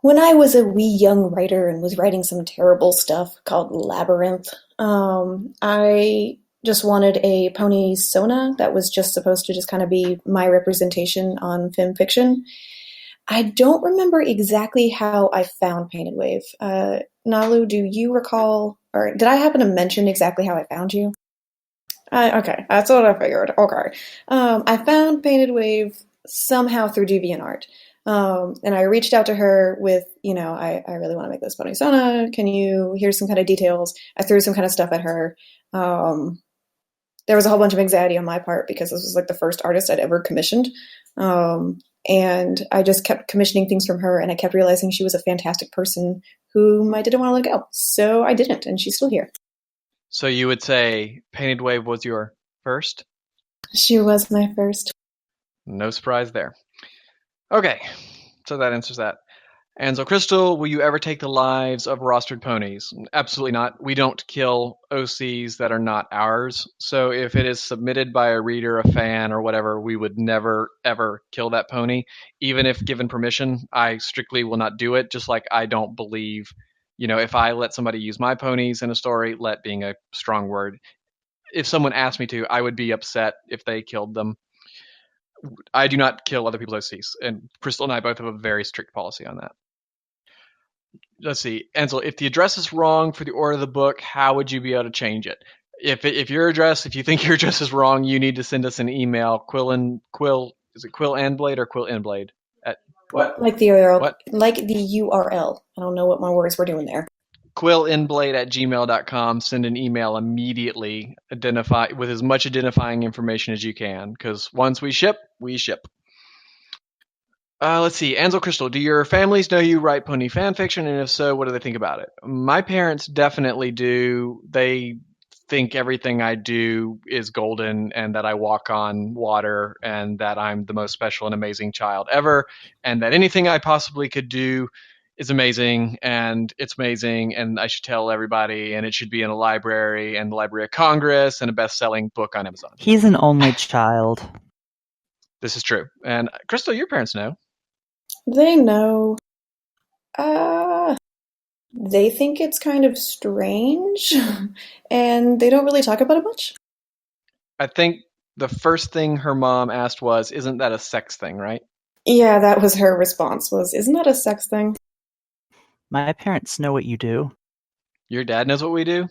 When I was a wee young writer and was writing some terrible stuff called Labyrinth, I just wanted a pony Sona that was just supposed to just kind of be my representation on film fiction. I don't remember exactly how I found Painted Wave. Nalu, do you recall, or did I happen to mention exactly how I found you? Okay, that's what I figured. Okay. I found Painted Wave somehow through DeviantArt. And I reached out to her with, I really want to make this pony Sona. Here's some kind of details. I threw some kind of stuff at her. There was a whole bunch of anxiety on my part because this was like the first artist I'd ever commissioned. And I just kept commissioning things from her, and I kept realizing she was a fantastic person whom I didn't want to let go. So I didn't, and she's still here. So you would say Painted Wave was your first? She was my first. No surprise there. Okay, so that answers that. And so, Crystal, will you ever take the lives of rostered ponies? Absolutely not. We don't kill OCs that are not ours. So if it is submitted by a reader, a fan, or whatever, we would never, ever kill that pony. Even if given permission, I strictly will not do it, just like I don't believe, if I let somebody use my ponies in a story, let being a strong word, if someone asked me to, I would be upset if they killed them. I do not kill other people's OCs, and Crystal and I both have a very strict policy on that. Let's see, Ansel, if the address is wrong for the order of the book, how would you be able to change it? If you think your address is wrong, you need to send us an email. Quill, is it Quill and Blade or Quill and Blade? What? Like the URL. What? Like the URL. I don't know what my words were doing there. quillinblade@gmail.com. Send an email immediately. Identify with as much identifying information as you can, because once we ship, we ship. Let's see. Ansel Crystal, do your families know you write pony fan fiction? And if so, what do they think about it? My parents definitely do. They think everything I do is golden and that I walk on water and that I'm the most special and amazing child ever and that anything I possibly could do is amazing and it's amazing and I should tell everybody and it should be in a library and the Library of Congress and a best-selling book on Amazon. He's an only child. This is true. And Crystal, your parents know. They know. They think it's kind of strange, and they don't really talk about it much. I think the first thing her mom asked was, "Isn't that a sex thing, right?" Yeah, that was her response was, "Isn't that a sex thing?" My parents know what you do. Your dad knows what we do?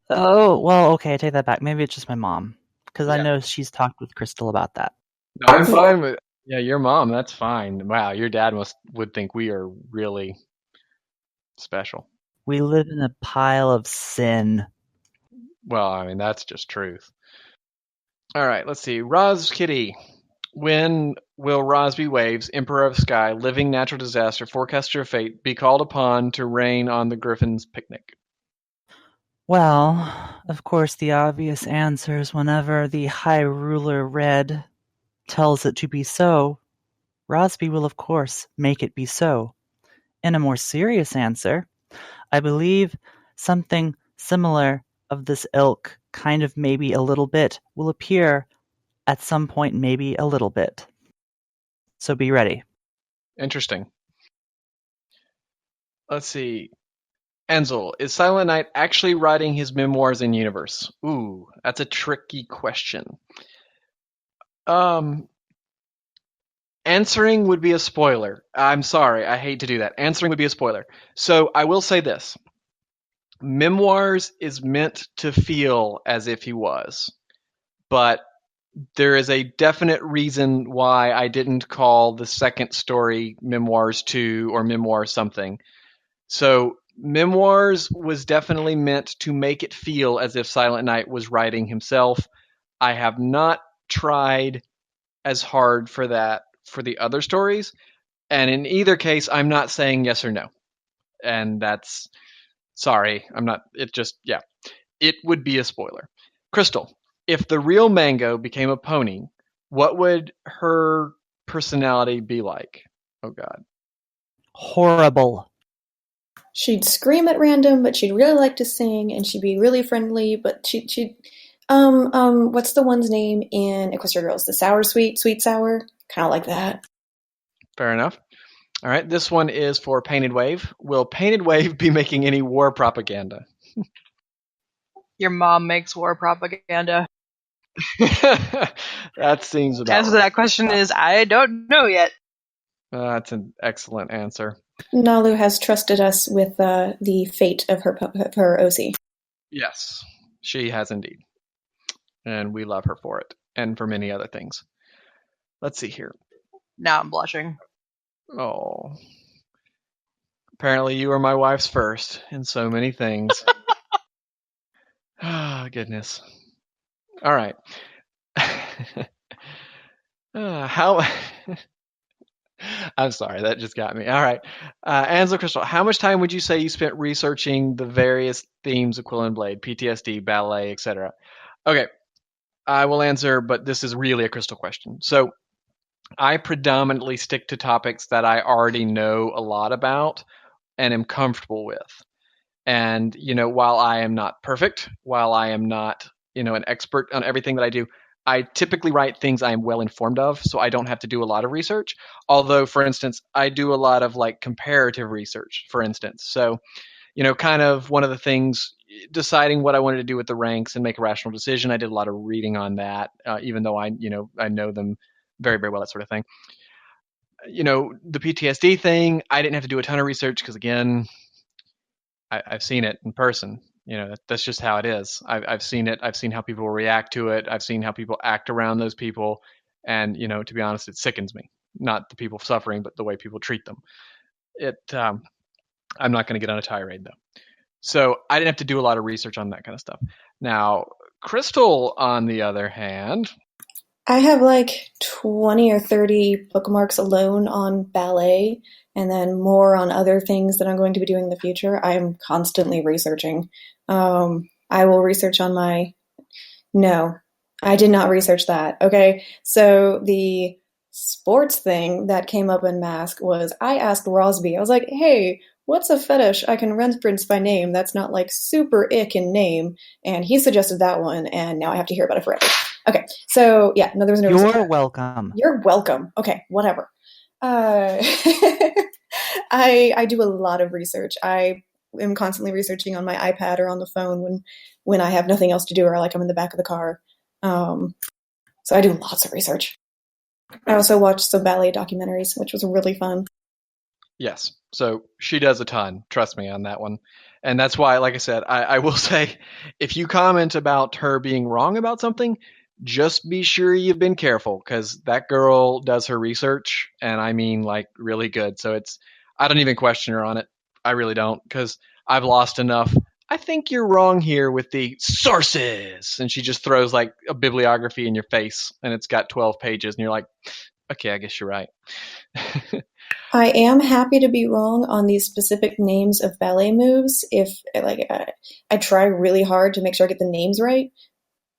Oh, well, okay, I take that back. Maybe it's just my mom. Because I Yeah. know she's talked with Crystal about that. No, I'm fine with your mom, that's fine. Wow, your dad would think we are really special. We live in a pile of sin. Well, I mean, that's just truth. All right, let's see. Roz Kitty. When will Rosby Waves, Emperor of Sky, living natural disaster, forecaster of fate, be called upon to rain on the Griffin's picnic? Well, of course, the obvious answer is whenever the High Ruler Red tells it to be so, Rosby will, of course, make it be so. In a more serious answer, I believe something similar of this ilk, kind of maybe a little bit, will appear at some point, maybe a little bit. So be ready. Interesting. Let's see. Enzel, is Silent Knight actually writing his memoirs in universe? Ooh, that's a tricky question. Answering would be a spoiler. I'm sorry, I hate to do that. Answering would be a spoiler. So I will say this. Memoirs is meant to feel as if he was. But there is a definite reason why I didn't call the second story Memoirs 2 or Memoir something. So Memoirs was definitely meant to make it feel as if Silent Knight was writing himself. I have not tried as hard for that for the other stories. And in either case, I'm not saying yes or no. And that's sorry, I'm not it would be a spoiler. Crystal, if the real Mango became a pony, what would her personality be like? Oh god. Horrible. She'd scream at random, but she'd really like to sing, and she'd be really friendly, but she'd what's the one's name in Equestria Girls? The Sour Sweet, Sweet Sour? Kind of like that. Fair enough. All right, this one is for Painted Wave. Will Painted Wave be making any war propaganda? Your mom makes war propaganda. That seems about Answer to right. that question is I don't know yet. That's an excellent answer. Nalu has trusted us with the fate of her OC. Yes, she has indeed. And we love her for it, and for many other things. Let's see here. Now I'm blushing. Oh. Apparently you are my wife's first in so many things. Oh, goodness. All right. How... I'm sorry, that just got me. All right. Ansel Crystal, how much time would you say you spent researching the various themes of Quill and Blade, PTSD, ballet, etc.? Okay, I will answer, but this is really a Crystal question. So I predominantly stick to topics that I already know a lot about and am comfortable with. And, while I am not perfect, while I am not, an expert on everything that I do, I typically write things I am well informed of, so I don't have to do a lot of research. Although, for instance, I do a lot of comparative research, for instance. So, kind of one of the things, deciding what I wanted to do with the ranks and make a rational decision. I did a lot of reading on that, even though I know them very, very well, that sort of thing. The PTSD thing, I didn't have to do a ton of research because, again, I've seen it in person. That's just how it is. I've seen it. I've seen how people react to it. I've seen how people act around those people. And, to be honest, it sickens me. Not the people suffering, but the way people treat them. I'm not going to get on a tirade, though. So I didn't have to do a lot of research on that kind of stuff. Now, Crystal, on the other hand, I have like 20 or 30 bookmarks alone on ballet, and then more on other things that I'm going to be doing in the future. I am constantly researching. I will research on my. No, I did not research that. Okay. So the sports thing that came up in Mask was I asked Rosby, I was like, hey, what's a fetish I can reference by name that's not like super ick in name? And he suggested that one, and now I have to hear about it forever. Okay. So yeah, no, there was no research. You're welcome. You're welcome. Okay, whatever. Uh, I do a lot of research. I am constantly researching on my iPad or on the phone when I have nothing else to do or like I'm in the back of the car. So I do lots of research. I also watched some ballet documentaries, which was really fun. yes. So she does a ton. Trust me on that one. And that's why, like I said, I will say if you comment about her being wrong about something, just be sure you've been careful because that girl does her research. And I mean, like, really good. So I don't even question her on it. I really don't because I've lost enough. I think you're wrong here with the sources. And she just throws like a bibliography in your face and it's got 12 pages. And you're like, okay, I guess you're right. I am happy to be wrong on these specific names of ballet moves. If like I try really hard to make sure I get the names right,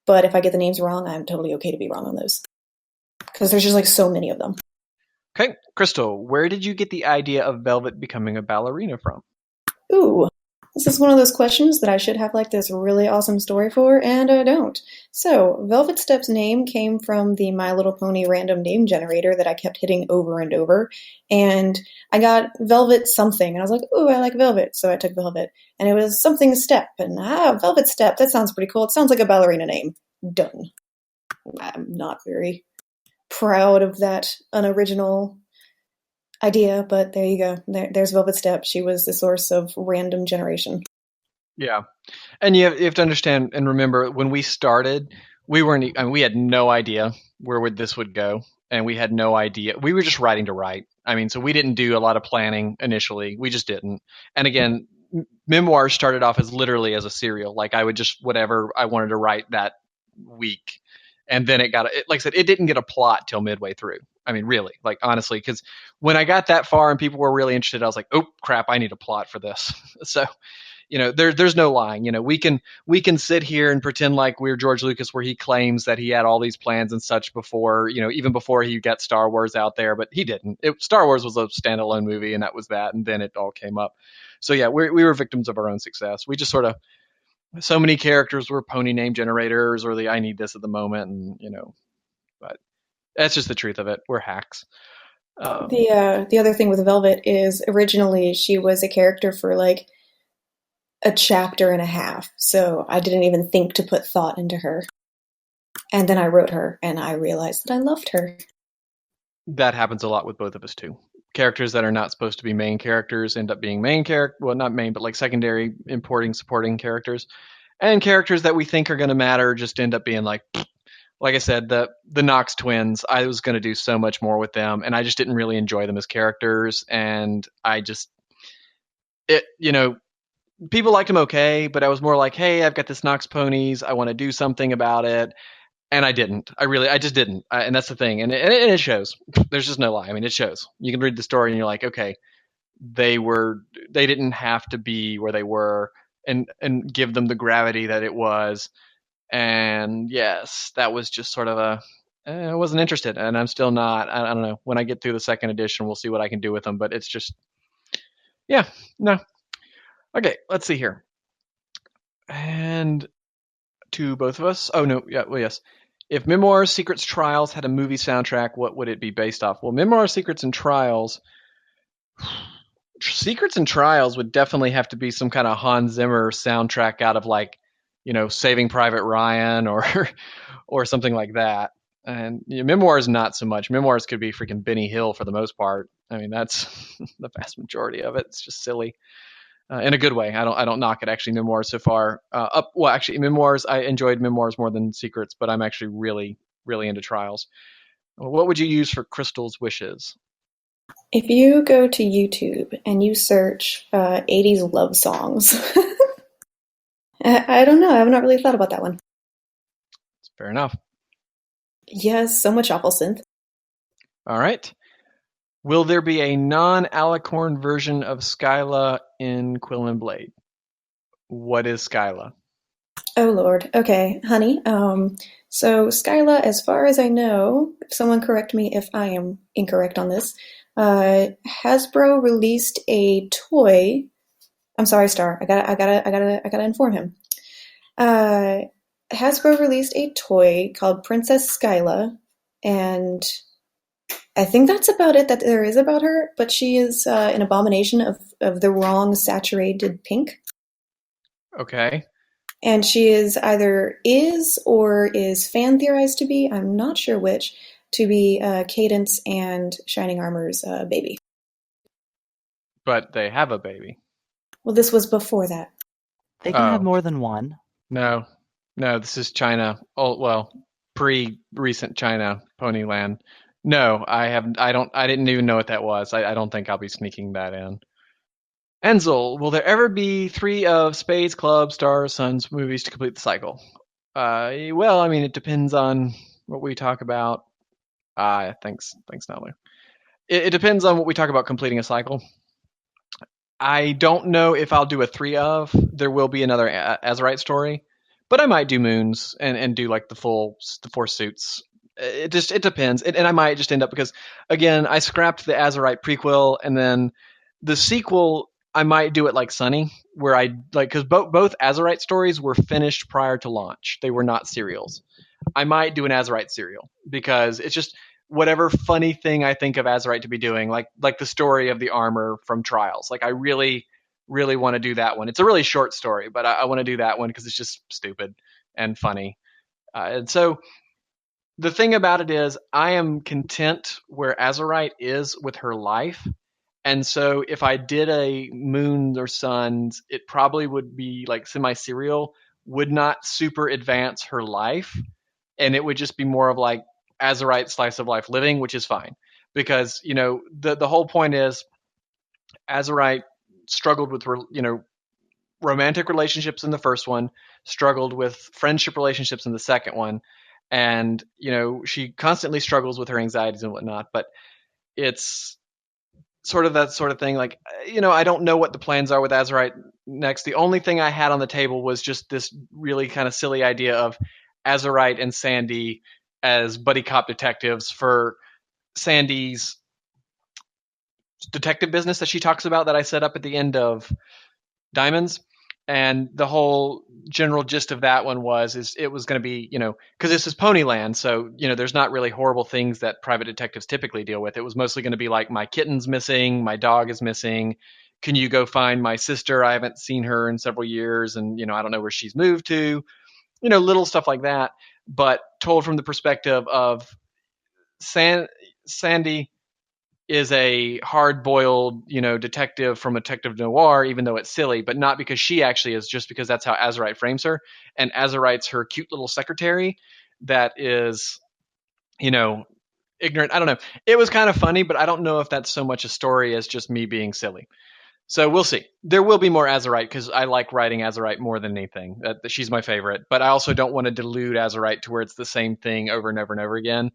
but if I get the names wrong, I'm totally okay to be wrong on those because there's just like so many of them. Okay, Crystal, where did you get the idea of Velvet becoming a ballerina from? Ooh, this is one of those questions that I should have like this really awesome story for, and I don't. So, Velvet Step's name came from the My Little Pony random name generator that I kept hitting over and over, and I got Velvet something, and I was like, ooh, I like Velvet, so I took Velvet, and it was something Step, and Velvet Step, that sounds pretty cool. It sounds like a ballerina name. Done. I'm not very proud of that unoriginal idea, but there you go. There's Velvet Step. She was the source of random generation. Yeah, and you have to understand and remember when we started, we weren't. I mean, we had no idea where this would go, and we had no idea. We were just writing to write. I mean, so we didn't do a lot of planning initially. We just didn't. And again, memoirs started off as literally as a serial. Like I would just whatever I wanted to write that week, and then like I said, it didn't get a plot till midway through. I mean, really, like honestly, because when I got that far and people were really interested, I was like, oh crap, I need a plot for this. So there's no lying. We can sit here and pretend like we're George Lucas, where he claims that he had all these plans and such before, even before he got Star Wars out there, but he didn't. Star Wars was a standalone movie, and that was that, and then it all came up. So yeah, we were victims of our own success. We just sort of so many characters were pony name generators, or the I need this at the moment, and but that's just the truth of it. We're hacks. The other thing with Velvet is originally she was a character for like a chapter and a half, so I didn't even think to put thought into her. And then I wrote her, and I realized that I loved her. That happens a lot with both of us too. Characters that are not supposed to be main characters end up being main character. Well, not main, but like secondary, importing, supporting characters, and characters that we think are going to matter just end up being like I said, the Knox twins. I was going to do so much more with them, and I just didn't really enjoy them as characters, and I just people liked them okay, but I was more like, hey, I've got this Knox ponies. I want to do something about it. And I didn't. I just didn't. And that's the thing. And it shows. There's just no lie. I mean, it shows. You can read the story and you're like, okay, they didn't have to be where they were and give them the gravity that it was. And yes, that was just sort of I wasn't interested, and I'm still not. I don't know. When I get through the second edition, we'll see what I can do with them. But it's just, yeah, no. Okay, let's see here. And to both of us. Oh no, yeah, well yes. If Memoirs, Secrets, Trials had a movie soundtrack, what would it be based off? Well, Memoirs, Secrets, and Trials. Secrets and Trials would definitely have to be some kind of Hans Zimmer soundtrack out of like, Saving Private Ryan or or something like that. And Memoirs not so much. Memoirs could be freaking Benny Hill for the most part. I mean, that's the vast majority of it. It's just silly. In a good way. I don't knock it actually. Memoirs so far. Actually, Memoirs. I enjoyed Memoirs more than Secrets, but I'm actually really, really into Trials. What would you use for Crystal's wishes? If you go to YouTube and you search 80s love songs, I don't know. I have not really thought about that one. Fair enough. Yes, so much awful synth. All right. Will there be a non-alicorn version of Skyla in Quill and Blade? What is Skyla? Oh Lord. Okay, honey. So Skyla, as far as I know, someone correct me if I am incorrect on this. Hasbro released a toy. I'm sorry, Star. I gotta inform him. Uh, Hasbro released a toy called Princess Skyla, and I think that's about it that there is about her. But she is an abomination of the wrong saturated pink. Okay. And she is or is fan theorized to be, I'm not sure which, to be Cadence and Shining Armor's baby. But they have a baby. Well, this was before that. They can have Oh. more than one. No, this is China. Oh, well, pre-recent China, Ponyland. No, I didn't even know what that was. I don't think I'll be sneaking that in. Enzel, will there ever be 3 of Spades, Clubs, Stars, Suns movies to complete the cycle? Well, I mean, it depends on what we talk about. Thanks, Natalie. It depends on what we talk about completing a cycle. I don't know if I'll do a 3 of. There will be another Azurite story, but I might do Moons and do like the 4 suits. It depends, and I might just end up because again I scrapped the Azurite prequel, and then the sequel I might do it like Sunny, where I like because both Azurite stories were finished prior to launch. They were not serials. I might do an Azurite serial because it's just whatever funny thing I think of Azurite to be doing, like the story of the armor from Trials. Like I really, really want to do that one. It's a really short story, but I want to do that one because it's just stupid and funny. And so the thing about it is, I am content where Azurite is with her life. And so if I did a Moon or Suns, it probably would be like semi-serial, would not super advance her life, and it would just be more of like Azurite slice of life living, which is fine because the whole point is Azurite struggled with romantic relationships in the first one, struggled with friendship relationships in the second one, and she constantly struggles with her anxieties and whatnot. But it's sort of that sort of thing. Like I don't know what the plans are with Azurite next. The only thing I had on the table was just this really kind of silly idea of Azurite and Sandy as buddy cop detectives for Sandy's detective business that she talks about that I set up at the end of Diamonds. And the whole general gist of that one is it was going to be, because this is Ponyland, so, there's not really horrible things that private detectives typically deal with. It was mostly going to be like, my kitten's missing, my dog is missing. Can you go find my sister? I haven't seen her in several years, and, I don't know where she's moved to. Little stuff like that, but told from the perspective of Sandy is a hard-boiled, detective from a detective noir, even though it's silly, but not because she actually is, just because that's how Azurite frames her. And Azurite's her cute little secretary that is, ignorant. I don't know. It was kind of funny, but I don't know if that's so much a story as just me being silly. So we'll see. There will be more Azurite because I like writing Azurite more than anything. She's my favorite, but I also don't want to dilute Azurite to where it's the same thing over and over and over again,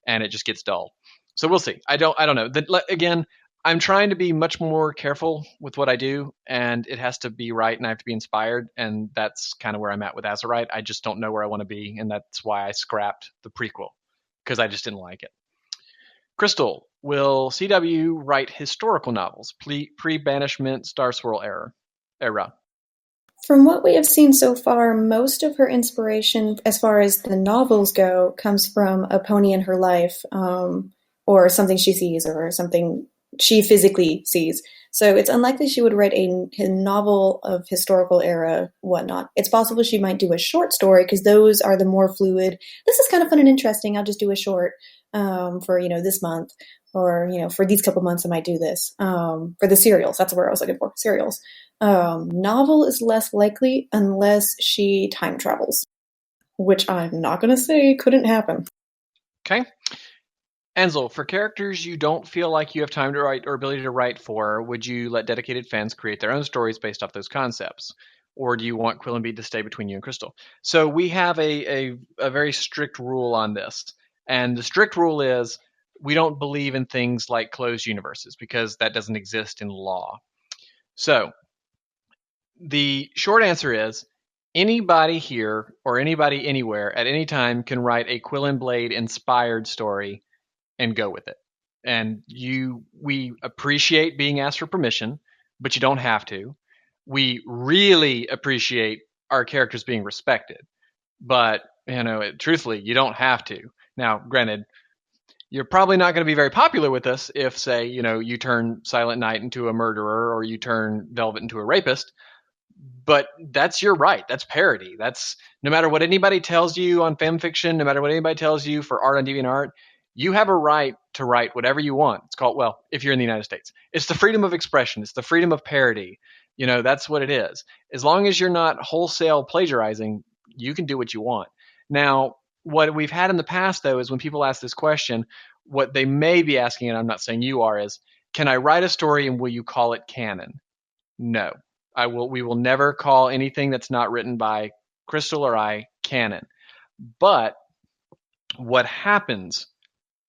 and it just gets dull. So we'll see. I don't know. Again, I'm trying to be much more careful with what I do, and it has to be right, and I have to be inspired, and that's kind of where I'm at with Azurite. I just don't know where I want to be, and that's why I scrapped the prequel because I just didn't like it. Crystal, will CW write historical novels pre-banishment Star Swirl era? From what we have seen so far, most of her inspiration, as far as the novels go, comes from a pony in her life, or something she sees, or something she physically sees. So it's unlikely she would write a novel of historical era, whatnot. It's possible she might do a short story because those are the more fluid. This is kind of fun and interesting. I'll just do a short for this month, or for these couple months I might do this for the serials. That's where I was looking for, serials. Novel is less likely unless she time travels, which I'm not going to say couldn't happen. Okay. Ansel, for characters you don't feel like you have time to write or ability to write for, would you let dedicated fans create their own stories based off those concepts? or do you want Quill and Bead to stay between you and Crystal? So we have a very strict rule on this. And the strict rule is we don't believe in things like closed universes because that doesn't exist in law. So the short answer is anybody here or anybody anywhere at any time can write a Quill and Blade inspired story and go with it. And we appreciate being asked for permission, but you don't have to. We really appreciate our characters being respected, but truthfully, you don't have to. Now, granted, you're probably not going to be very popular with us if, say, you turn Silent Night into a murderer or you turn Velvet into a rapist. But that's your right. That's parody. That's no matter what anybody tells you on fanfiction, no matter what anybody tells you for art on DeviantArt, you have a right to write whatever you want. It's called, well, if you're in the United States, it's the freedom of expression. It's the freedom of parody. That's what it is. As long as you're not wholesale plagiarizing, you can do what you want. Now, what we've had in the past, though, is when people ask this question, what they may be asking, and I'm not saying you are, is, can I write a story and will you call it canon? No. We will never call anything that's not written by Crystal or I canon. But what happens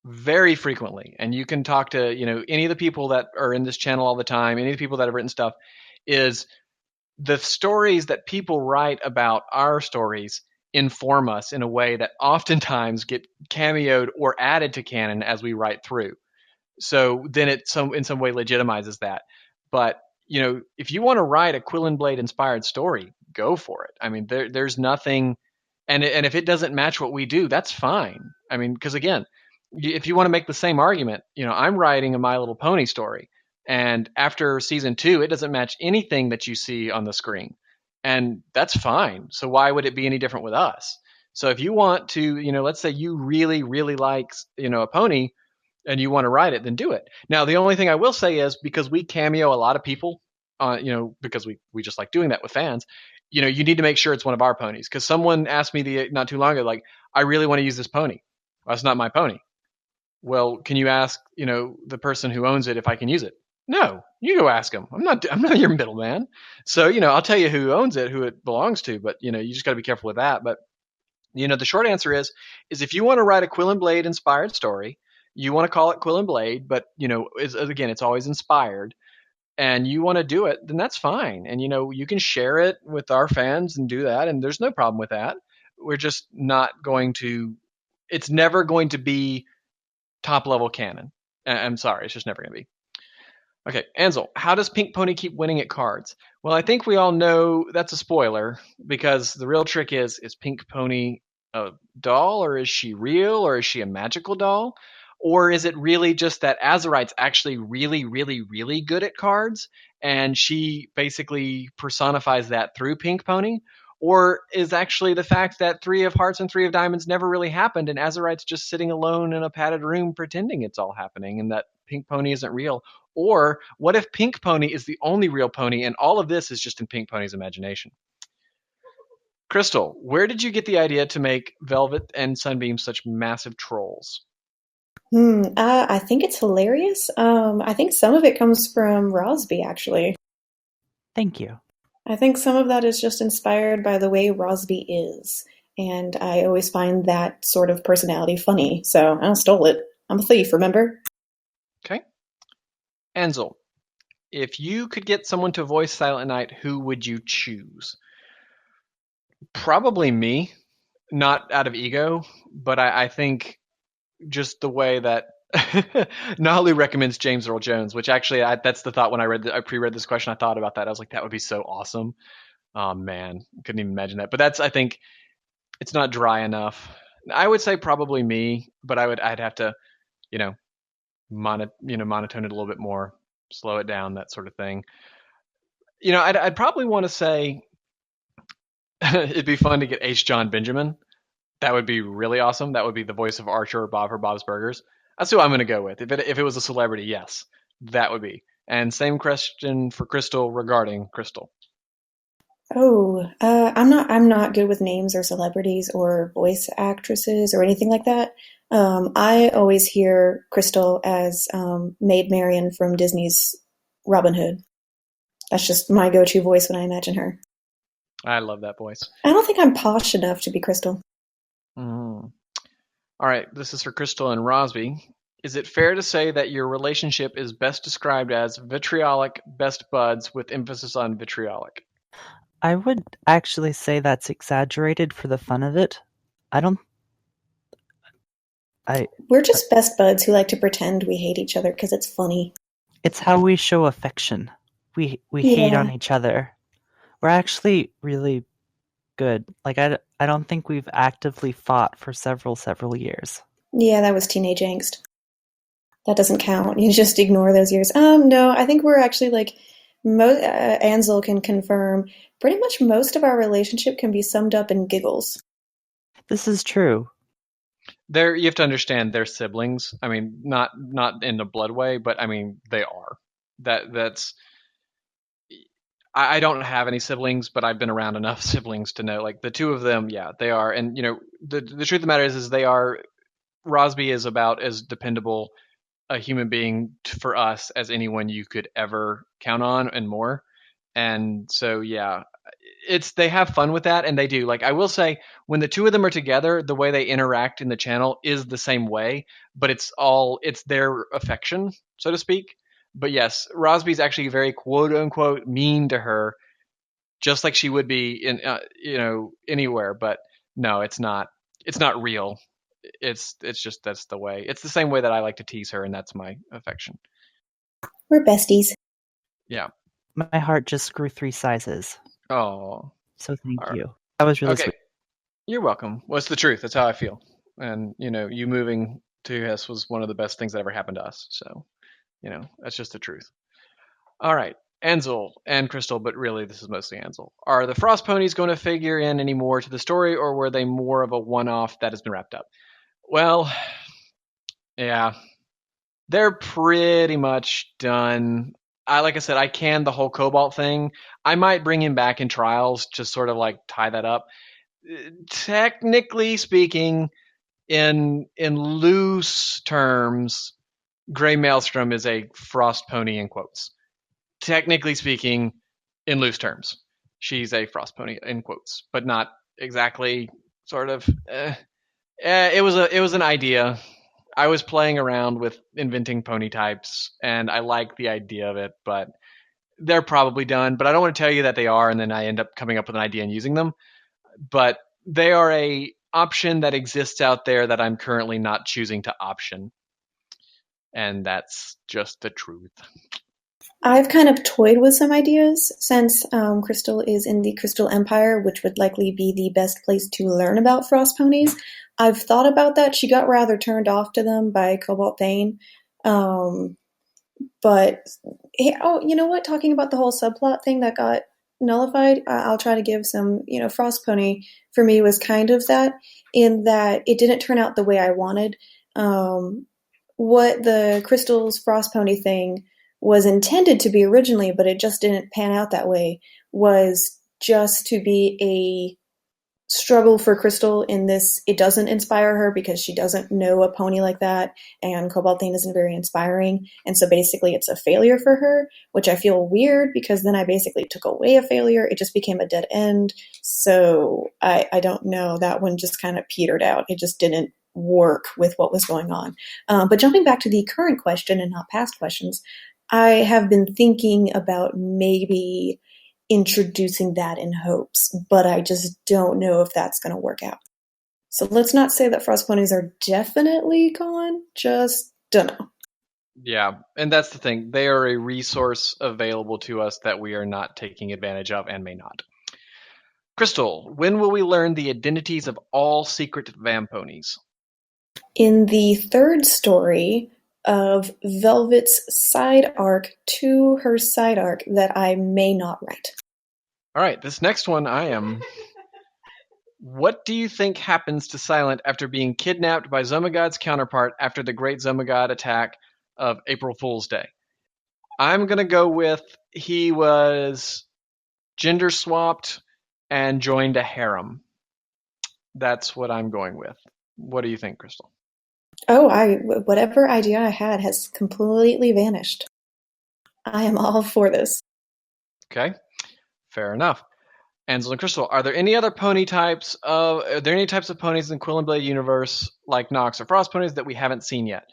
very frequently, and you can talk to any of the people that are in this channel all the time, any of the people that have written stuff, is the stories that people write about our stories inform us in a way that oftentimes get cameoed or added to canon as we write through. So then it in some way legitimizes that. But if you want to write a Quill and Blade inspired story, go for it. I mean, there's nothing, and if it doesn't match what we do, that's fine. I mean, because again, if you want to make the same argument, I'm writing a My Little Pony story, and after season 2, it doesn't match anything that you see on the screen, and that's fine. So why would it be any different with us? So if you want to, let's say you really, really like, a pony, and you want to write it, then do it. Now, the only thing I will say is because we cameo a lot of people, because we just like doing that with fans, you need to make sure it's one of our ponies. Because someone asked me not too long ago, like, I really want to use this pony. Well, it's not my pony. Well, can you ask, the person who owns it if I can use it? No, you go ask them. I'm not your middleman. So, I'll tell you who owns it, who it belongs to, but, you just got to be careful with that. But, the short answer is if you want to write a Quill and Blade inspired story, you want to call it Quill and Blade, but again, it's always inspired, and you want to do it, then that's fine. And you can share it with our fans and do that, and there's no problem with that. We're just not going to. It's never going to be top level canon. I'm sorry, it's just never going to be. Okay, Ansel, how does Pink Pony keep winning at cards? Well, I think we all know that's a spoiler, because the real trick is Pink Pony a doll, or is she real, or is she a magical doll? Or is it really just that Azurite's actually really, really, really good at cards, and she basically personifies that through Pink Pony? Or is actually the fact that 3 of Hearts and 3 of Diamonds never really happened, and Azurite's just sitting alone in a padded room pretending it's all happening, and that Pink Pony isn't real? Or what if Pink Pony is the only real pony, and all of this is just in Pink Pony's imagination? Crystal, where did you get the idea to make Velvet and Sunbeam such massive trolls? I think it's hilarious. I think some of it comes from Rosby, actually. Thank you. I think some of that is just inspired by the way Rosby is. And I always find that sort of personality funny. So I stole it. I'm a thief, remember? Okay. Ansel, if you could get someone to voice Silent Night, who would you choose? Probably me. Not out of ego, but I think just the way that Nalu recommends James Earl Jones, which actually that's the thought when I pre-read this question. I thought about that. I was like, that would be so awesome. Oh man, couldn't even imagine that. But I think it's not dry enough. I would say probably me, but I'd have to, monotone it a little bit more, slow it down, that sort of thing. I'd probably want to say it'd be fun to get H. John Benjamin. That would be really awesome. That would be the voice of Archer or Bob for Bob's Burgers. That's who I'm going to go with. If it was a celebrity, yes, that would be. And same question for Crystal regarding Crystal. I'm not good with names or celebrities or voice actresses or anything like that. I always hear Crystal as Maid Marian from Disney's Robin Hood. That's just my go-to voice when I imagine her. I love that voice. I don't think I'm posh enough to be Crystal. Mm. All right, this is for Crystal and Rosby. Is it fair to say that your relationship is best described as vitriolic best buds with emphasis on vitriolic? I would actually say that's exaggerated for the fun of it. I don't. We're just best buds who like to pretend we hate each other because it's funny. It's how we show affection. We hate on Yeah. each other. We're actually really good. Like I don't think we've actively fought for several years. Yeah, that was teenage angst. That doesn't count. You just ignore those years. No, I think we're actually like, Ansel can confirm, pretty much most of our relationship can be summed up in giggles. This is true. You have to understand they're siblings. I mean, not in a blood way, but I mean they are. That's I don't have any siblings, but I've been around enough siblings to know like the two of them, yeah, they are. And the truth of the matter is they are. Rosby is about as dependable a human being for us as anyone you could ever count on and more. And so yeah, they have fun with that, and they do. Like I will say, when the two of them are together, the way they interact in the channel is the same way, but it's their affection, so to speak. But yes, Rosby's actually very quote unquote mean to her, just like she would be in anywhere. But no, it's not. It's not real. It's just that's the way. It's the same way that I like to tease her, and that's my affection. We're besties. Yeah. My heart just grew 3 sizes. Oh. So thank All right. you. That was really Okay. sweet. You're welcome. Well, it's the truth. That's how I feel. And you moving to us was one of the best things that ever happened to us. So, that's just the truth. All right. Ansel and Crystal, but really this is mostly Ansel. Are the Frost Ponies going to figure in any more to the story, or were they more of a one-off that has been wrapped up? Well, yeah, they're pretty much done. Like I said, I canned the whole Cobalt thing. I might bring him back in trials to sort of like tie that up. Technically speaking, in loose terms, Gray Maelstrom is a frost pony in quotes. Technically speaking, in loose terms, she's a frost pony in quotes, but not exactly. Sort of. It was an idea. I was playing around with inventing pony types, and I like the idea of it, but they're probably done. But I don't want to tell you that they are, and then I end up coming up with an idea and using them. But they are a option that exists out there that I'm currently not choosing to option. And that's just the truth. I've kind of toyed with some ideas since Crystal is in the Crystal Empire, which would likely be the best place to learn about frost ponies. I've thought about that. She got rather turned off to them by Cobalt Thane. But, you know what? Talking about the whole subplot thing that got nullified, I'll try to give some, Frost Pony for me was kind of that, in that it didn't turn out the way I wanted. What the Crystal's Frost Pony thing was intended to be originally, but it just didn't pan out that way, was just to be a struggle for Crystal in this. It doesn't inspire her because she doesn't know a pony like that, and Cobalt Thane isn't very inspiring, and so basically it's a failure for her, which I feel weird because then I basically took away a failure. It just became a dead end. So I don't know. That one just kind of petered out. It just didn't work with what was going on. But jumping back to the current question and not past questions, I have been thinking about maybe introducing that in hopes, but I just don't know if that's going to work out. So let's not say that frost ponies are definitely gone, just don't know. Yeah, and that's the thing. They are a resource available to us that we are not taking advantage of and may not. Crystal, when will we learn the identities of all secret Vamponies? In the third story of Velvet's side arc to her side arc that I may not write. All right, this next one I am. What do you think happens to Silent after being kidnapped by Zomagod's counterpart after the Great Zomagod attack of April Fool's Day? I'm going to go with he was gender swapped and joined a harem. That's what I'm going with. What do you think, Crystal? Oh, whatever idea I had has completely vanished. I am all for this. Okay, fair enough. Ansel and Crystal, are there any other pony types are there any types of ponies in Quill and Blade universe like Nox or Frost ponies that we haven't seen yet?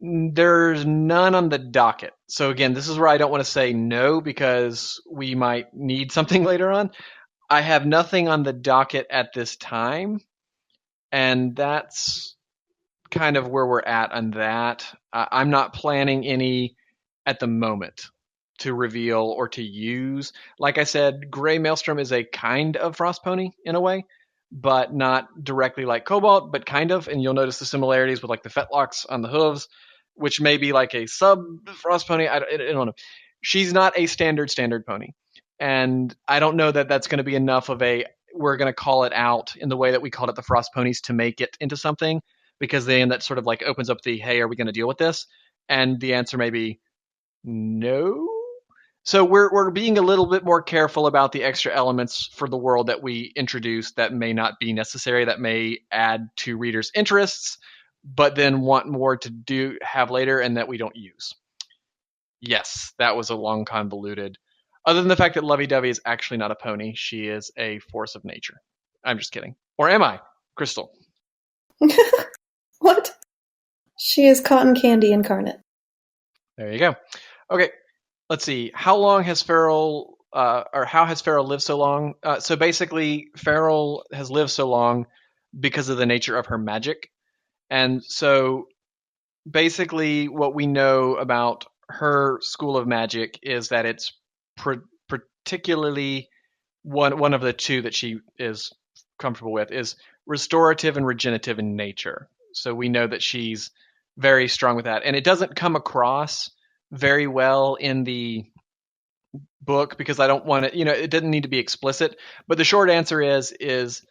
There's none on the docket. So again, this is where I don't want to say no because we might need something later on. I have nothing on the docket at this time, and that's kind of where we're at on that. I'm not planning any at the moment to reveal or to use. Like I said, Gray Maelstrom is a kind of Frost Pony in a way, but not directly like Cobalt, but kind of. And you'll notice the similarities with like the fetlocks on the hooves, which may be like a sub Frost Pony. I don't know. She's not a standard pony. And I don't know that that's going to be enough of a, we're going to call it out in the way that we called it the Frost Ponies to make it into something, because then that sort of like opens up the, hey, are we going to deal with this? And the answer may be no. So we're being a little bit more careful about the extra elements for the world that we introduce that may not be necessary, that may add to readers' interests, but then want more to have later and that we don't use. Yes, that was a long convoluted. Other than the fact that Lovey-Dovey is actually not a pony, she is a force of nature. I'm just kidding. Or am I? Crystal. What? She is cotton candy incarnate. There you go. Okay, let's see. How long has Farrell, or how has Farrell lived so long? So basically, Farrell has lived so long because of the nature of her magic. And so basically, what we know about her school of magic is that it's particularly one of the two that she is comfortable with is restorative and regenerative in nature. So we know that she's very strong with that. And it doesn't come across very well in the book because I don't want it, it doesn't need to be explicit. But the short answer is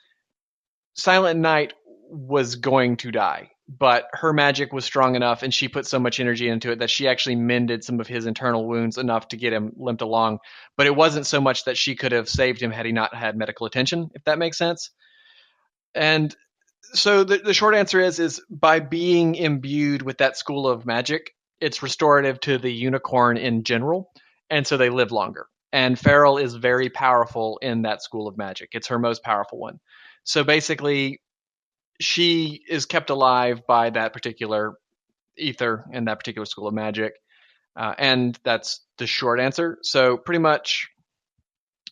Silent Night was going to die, but her magic was strong enough and she put so much energy into it that she actually mended some of his internal wounds enough to get him limped along. But it wasn't so much that she could have saved him had he not had medical attention, if that makes sense. And so the short answer is by being imbued with that school of magic, it's restorative to the unicorn in general, and so they live longer. And Farrell is very powerful in that school of magic. It's her most powerful one. So basically, she is kept alive by that particular ether in that particular school of magic. And that's the short answer. So pretty much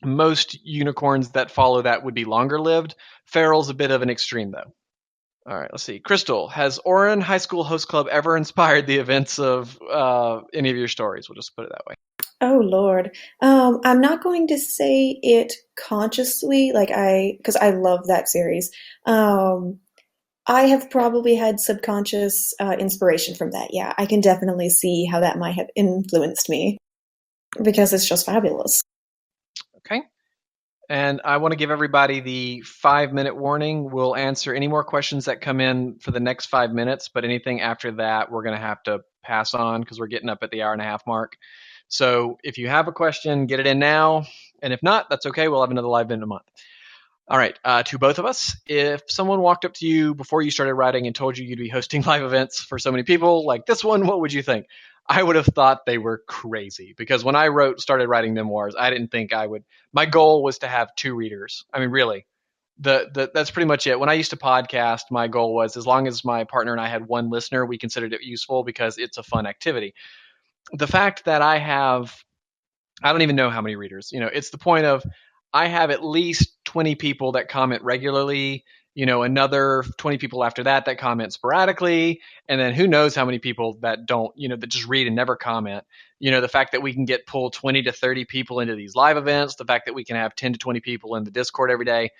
most unicorns that follow that would be longer lived. Farrell's a bit of an extreme, though. All right, let's see. Crystal, has Orin High School Host Club ever inspired the events of any of your stories? We'll just put it that way. Oh Lord. I'm not going to say it consciously, because I love that series. I have probably had subconscious inspiration from that. Yeah, I can definitely see how that might have influenced me because it's just fabulous. Okay. And I want to give everybody the 5-minute warning. We'll answer any more questions that come in for the next 5 minutes, but anything after that, we're going to have to pass on because we're getting up at the hour-and-a-half mark. So if you have a question, get it in now. And if not, that's okay. We'll have another live in a month. All right, to both of us, if someone walked up to you before you started writing and told you you'd be hosting live events for so many people like this one, what would you think? I would have thought they were crazy because when I started writing memoirs, I didn't think I would. My goal was to have 2 readers. I mean, really, that's pretty much it. When I used to podcast, my goal was as long as my partner and I had 1 listener, we considered it useful because it's a fun activity. The fact that I don't even know how many readers, it's the point of I have at least 20 people that comment regularly, another 20 people after that comment sporadically. And then who knows how many people that don't, that just read and never comment. The fact that we can pull 20 to 30 people into these live events, the fact that we can have 10 to 20 people in the Discord every day.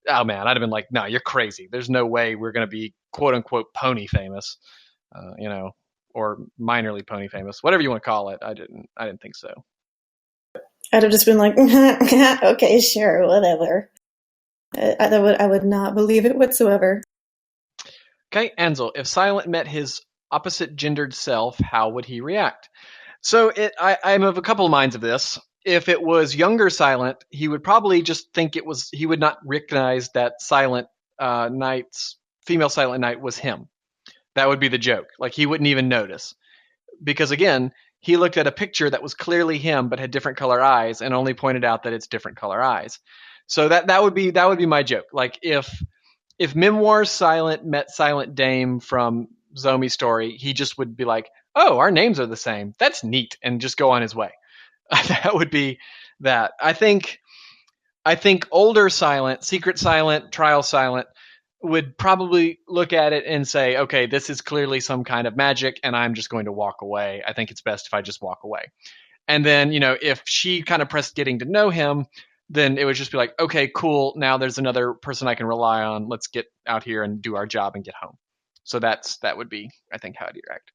Oh man, I'd have been like, no, you're crazy. There's no way we're going to be quote unquote pony famous, or minorly pony famous, whatever you want to call it. I didn't think so. I'd have just been like, okay, sure, whatever. I would not believe it whatsoever. Okay, Ansel, if Silent met his opposite gendered self, how would he react? So I'm of a couple of minds of this. If it was younger Silent, he would probably just think he would not recognize that Silent Knight's female Silent Knight was him. That would be the joke. Like he wouldn't even notice. Because again, he looked at a picture that was clearly him but had different color eyes and only pointed out that it's different color eyes. So that would be my joke. Like if Memoir's Silent met Silent Dame from Zomi's story, he just would be like, "Oh, our names are the same. That's neat," and just go on his way. That would be that. I think older Silent, Secret Silent, Trial Silent would probably look at it and say, "Okay, this is clearly some kind of magic, and I'm just going to walk away. I think it's best if I just walk away." And then, if she kind of pressed getting to know him, then it would just be like, okay, cool. Now there's another person I can rely on. Let's get out here and do our job and get home. So that would be, I think, how I'd react.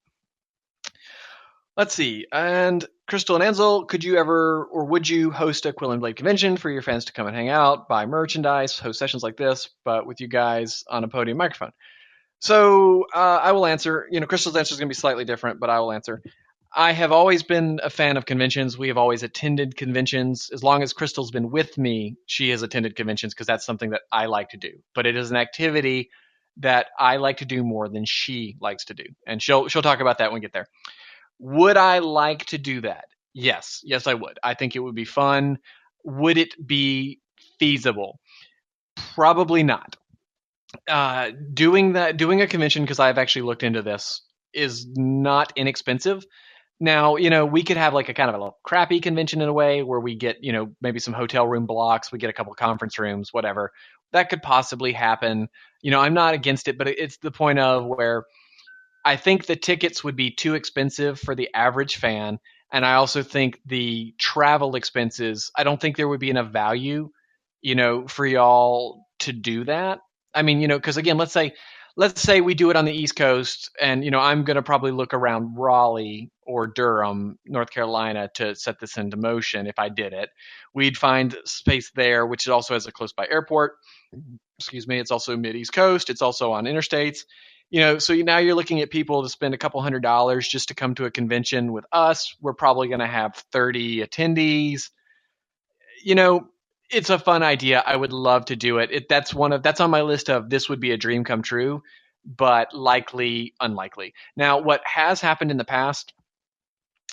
Let's see. And Crystal and Ansel, could you ever or would you host a Quill and Blade convention for your fans to come and hang out, buy merchandise, host sessions like this, but with you guys on a podium microphone? So I will answer. Crystal's answer is going to be slightly different, but I will answer. I have always been a fan of conventions. We have always attended conventions. As long as Crystal's been with me, she has attended conventions because that's something that I like to do. But it is an activity that I like to do more than she likes to do. And she'll talk about that when we get there. Would I like to do that? Yes. Yes, I would. I think it would be fun. Would it be feasible? Probably not. Doing a convention, because I've actually looked into this, is not inexpensive. Now, we could have like a kind of a little crappy convention in a way where we get, maybe some hotel room blocks, we get a couple conference rooms, whatever. That could possibly happen. I'm not against it, but it's the point of where I think the tickets would be too expensive for the average fan. And I also think the travel expenses, I don't think there would be enough value, for y'all to do that. I mean, because again, let's say we do it on the East Coast and, I'm going to probably look around Raleigh or Durham, North Carolina to set this into motion. If I did it, we'd find space there, which also has a close by airport. Excuse me. It's also mid East Coast. It's also on interstates. So now you're looking at people to spend a couple $100s just to come to a convention with us. We're probably going to have 30 attendees. It's a fun idea. I would love to do it. That's on my list of this would be a dream come true, but likely unlikely. Now, what has happened in the past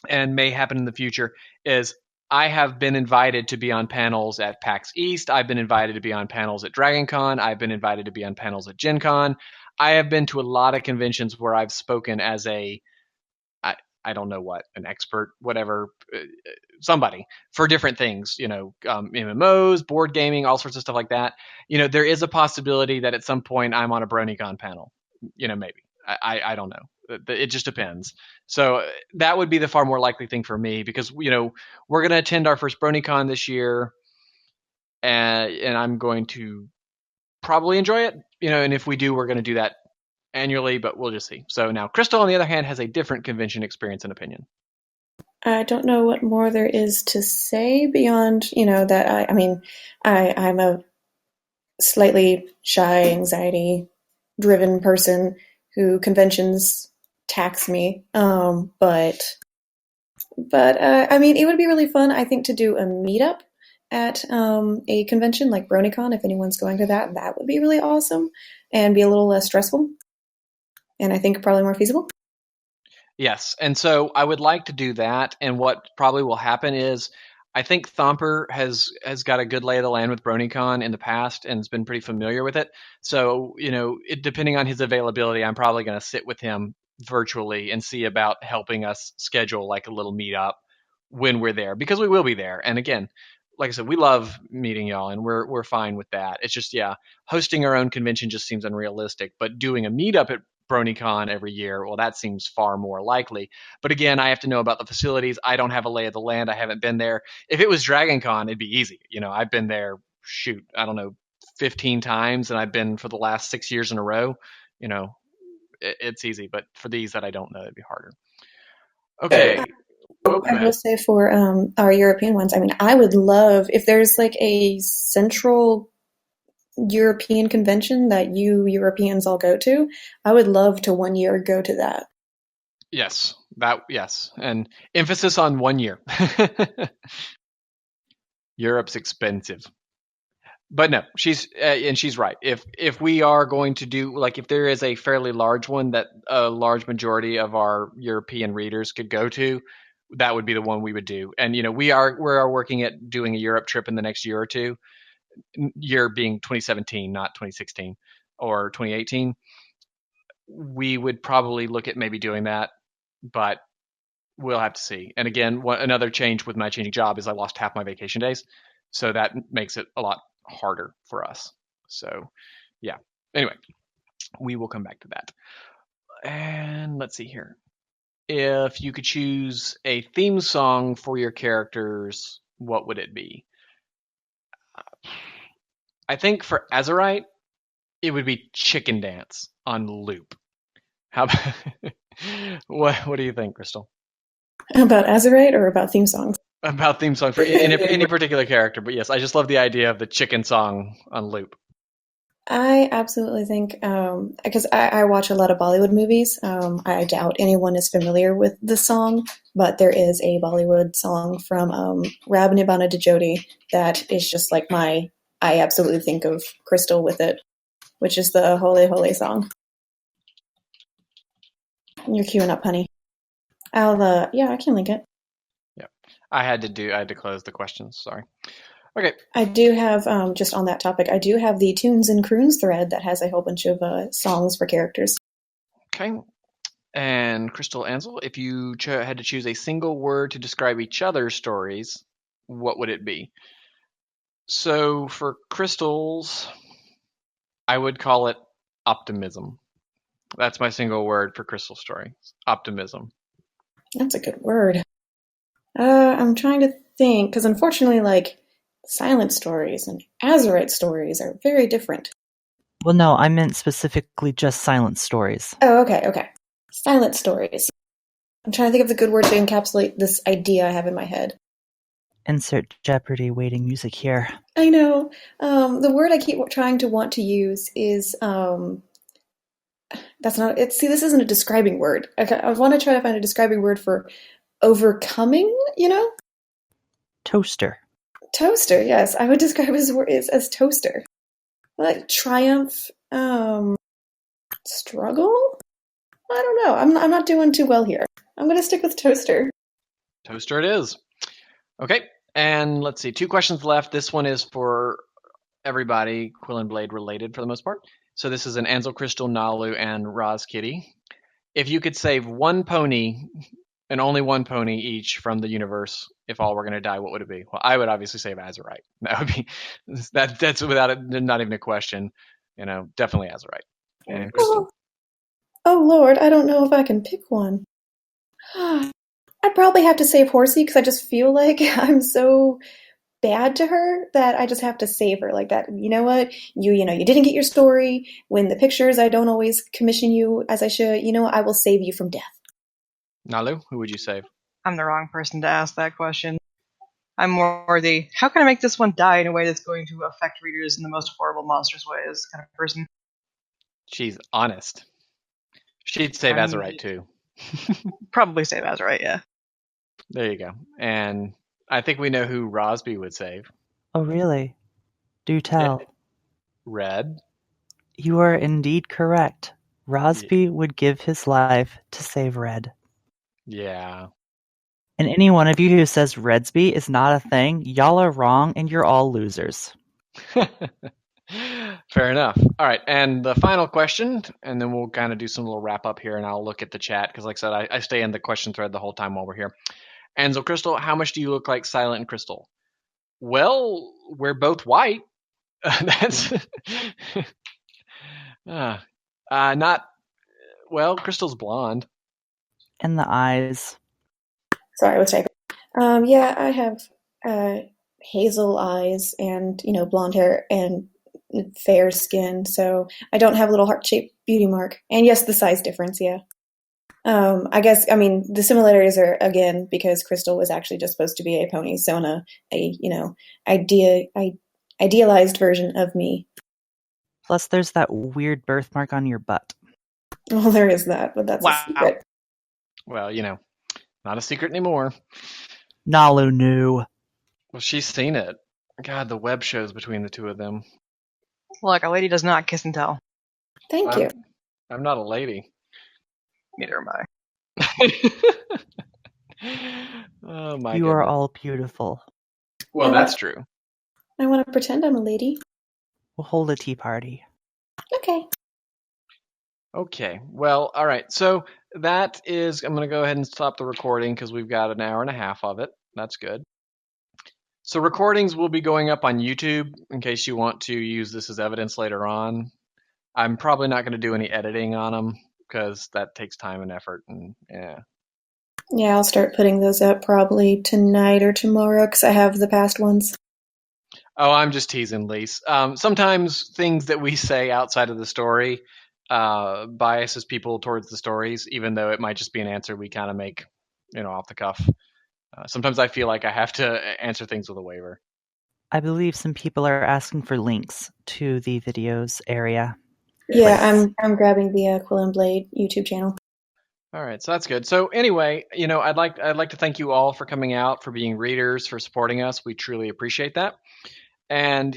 and may happen in the future is I have been invited to be on panels at PAX East. I've been invited to be on panels at DragonCon. I've been invited to be on panels at Gen Con. I have been to a lot of conventions where I've spoken as I don't know what, an expert, whatever, somebody for different things, MMOs, board gaming, all sorts of stuff like that. There is a possibility that at some point I'm on a BronyCon panel, maybe. I don't know. It just depends. So that would be the far more likely thing for me because, we're going to attend our first BronyCon this year and I'm going to probably enjoy it, and if we do, we're going to do that annually, but we'll just see. So now Crystal, on the other hand, has a different convention experience and opinion. I don't know what more there is to say beyond, that I'm a slightly shy, anxiety-driven person who conventions tax me. But it would be really fun, I think, to do a meetup at a convention like BronyCon. If anyone's going to that would be really awesome and be a little less stressful. And I think probably more feasible. Yes, and so I would like to do that. And what probably will happen is, I think Thomper has got a good lay of the land with BronyCon in the past and has been pretty familiar with it. So depending on his availability, I'm probably going to sit with him virtually and see about helping us schedule like a little meetup when we're there, because we will be there. And again, like I said, we love meeting y'all and we're fine with that. It's just, hosting our own convention just seems unrealistic, but doing a meetup at BronyCon every year, well, that seems far more likely. But again, I have to know about the facilities. I don't have a lay of the land. I haven't been there. If it was DragonCon, it'd be easy. I've been there, 15 times, and I've been for the last 6 years in a row. It's easy. But for these that I don't know, it'd be harder. Okay. I will say for our European ones, I would love if there's like a central European convention that you Europeans all go to. I would love to 1 year go to that. Yes, and emphasis on 1 year. Europe's expensive, but no, she's right. If we are going to do, like, if there is a fairly large one that a large majority of our European readers could go to, that would be the one we would do. And we are working at doing a Europe trip in the next year or two. Year being 2017, not 2016 or 2018. We would probably look at maybe doing that, but we'll have to see. And again, another change with my changing job is I lost half my vacation days, so that makes it a lot harder for us. So, yeah. Anyway, we will come back to that. And let's see here. If you could choose a theme song for your characters, what would it be? I think for Azurite, it would be Chicken Dance on loop. How about what do you think, Crystal? About Azurite or about theme songs? About theme song for any particular character, but yes, I just love the idea of the chicken song on loop. I absolutely think, because I watch a lot of Bollywood movies. I doubt anyone is familiar with the song, but there is a Bollywood song from Rab Nibbana Djoti that is just like I absolutely think of Crystal with it, which is the Hole Hole song. You're queuing up, honey. I can link it. Yeah, I had to close the questions. Sorry. Okay. I do have, just on that topic, I do have the Tunes and Croons thread that has a whole bunch of songs for characters. Okay. And Crystal Ansel, if you had to choose a single word to describe each other's stories, what would it be? So for Crystal's, I would call it optimism. That's my single word for Crystal's story. Optimism. That's a good word. I'm trying to think, because unfortunately, silent stories and Azurite stories are very different. Well, no, I meant specifically just silent stories. Oh, okay. Silent stories. I'm trying to think of the good word to encapsulate this idea I have in my head. Insert Jeopardy waiting music here. I know. The word I keep trying to want to use is, that's not it. See, this isn't a describing word. I want to try to find a describing word for overcoming, Toaster. Toaster, yes. I would describe his word as toaster. Like triumph, struggle? I don't know. I'm not doing too well here. I'm going to stick with toaster. Toaster it is. Okay, and let's see. 2 questions left. This one is for everybody, Quill and Blade related for the most part. So this is an Ansel, Crystal, Nalu, and Roz Kitty. If you could save one pony and only one pony each from the universe, if all were going to die, what would it be? Well, I would obviously save Azurite. That would be that's without it, not even a question. Definitely Azurite. And Crystal. Oh Lord, I don't know if I can pick one. I'd probably have to save Horsey because I just feel like I'm so bad to her that I just have to save her like that. You know what? You didn't get your story. When the pictures, I don't always commission you as I should. I will save you from death. Nalu, who would you save? I'm the wrong person to ask that question. I'm more the, how can I make this one die in a way that's going to affect readers in the most horrible, monstrous ways kind of person. She's honest. She'd save Azurite too. Probably save Azurite, yeah. There you go. And I think we know who Rosby would save. Oh, really? Do tell. Red. You are indeed correct. Rosby would give his life to save Red. Yeah. And any one of you who says Redsby is not a thing, y'all are wrong and you're all losers. Fair enough. All right, and the final question, and then we'll kind of do some little wrap up here, and I'll look at the chat because, like I said, I stay in the question thread the whole time while we're here. Ansel, Crystal, how much do you look like Silent and Crystal? Well, we're both white. That's not well. Crystal's blonde. And the eyes. Sorry, I was typing. Yeah, I have hazel eyes and blonde hair and fair skin, so I don't have a little heart-shaped beauty mark. And yes, the size difference, yeah. I guess, the similarities are, again, because Crystal was actually just supposed to be a pony, so idealized version of me. Plus, there's that weird birthmark on your butt. Well, there is that, but that's a secret. Well, not a secret anymore. Nalu knew. Well, she's seen it. God, the web shows between the two of them. Look, a lady does not kiss and tell. Thank you. I'm not a lady. Neither am I. Oh my You are goodness. all beautiful. Well, that's true. I want to pretend I'm a lady. We'll hold a tea party. Okay. Okay. Well, all right. So that is, I'm going to go ahead and stop the recording because we've got an hour and a half of it. That's good. So recordings will be going up on YouTube in case you want to use this as evidence later on. I'm probably not going to do any editing on them because that takes time and effort. And yeah. Yeah, I'll start putting those up probably tonight or tomorrow because I have the past ones. Oh, I'm just teasing, Lise. Sometimes things that we say outside of the story biases people towards the stories, even though it might just be an answer we kind of make, off the cuff. Sometimes I feel like I have to answer things with a waiver. I believe some people are asking for links to the videos area. Yeah, Place. I'm grabbing the Quill and Blade YouTube channel. All right, so that's good. So anyway, I'd like to thank you all for coming out, for being readers, for supporting us. We truly appreciate that. And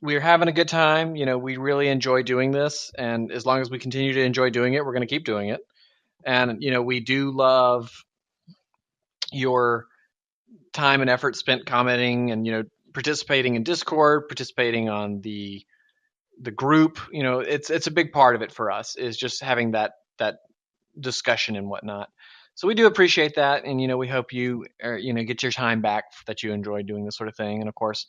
we're having a good time. We really enjoy doing this, and as long as we continue to enjoy doing it, we're going to keep doing it. And we do love your time and effort spent commenting and participating in Discord, participating on the group. It's a big part of it for us, is just having that discussion and whatnot. So we do appreciate that, and we hope you get your time back that you enjoy doing this sort of thing. And of course,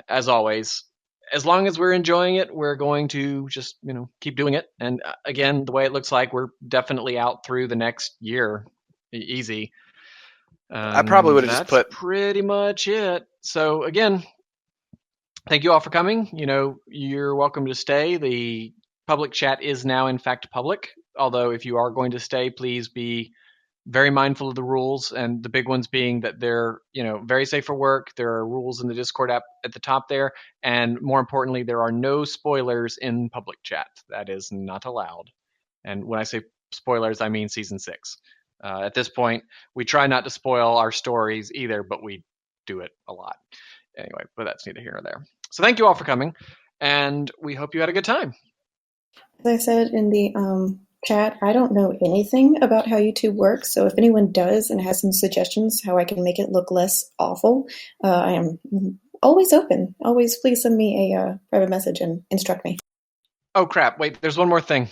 as always, as long as we're enjoying it, we're going to just keep doing it. And again, the way it looks like, we're definitely out through the next year, easy. I probably would have just put pretty much it. So again, thank you all for coming. You're welcome to stay. The public chat is now in fact public. Although if you are going to stay, please be very mindful of the rules, and the big ones being that they're very safe for work. There are rules in the Discord app at the top there, and more importantly, there are no spoilers in public chat. That is not allowed. And when I say spoilers, I mean season 6. At this point, we try not to spoil our stories either, but we do it a lot anyway. But that's neither here nor there. So thank you all for coming, and we hope you had a good time. As I said in the chat, I don't know anything about how YouTube works, so if anyone does and has some suggestions how I can make it look less awful, I am always open. Always please send me a private message and instruct me. Oh crap, wait, there's one more thing.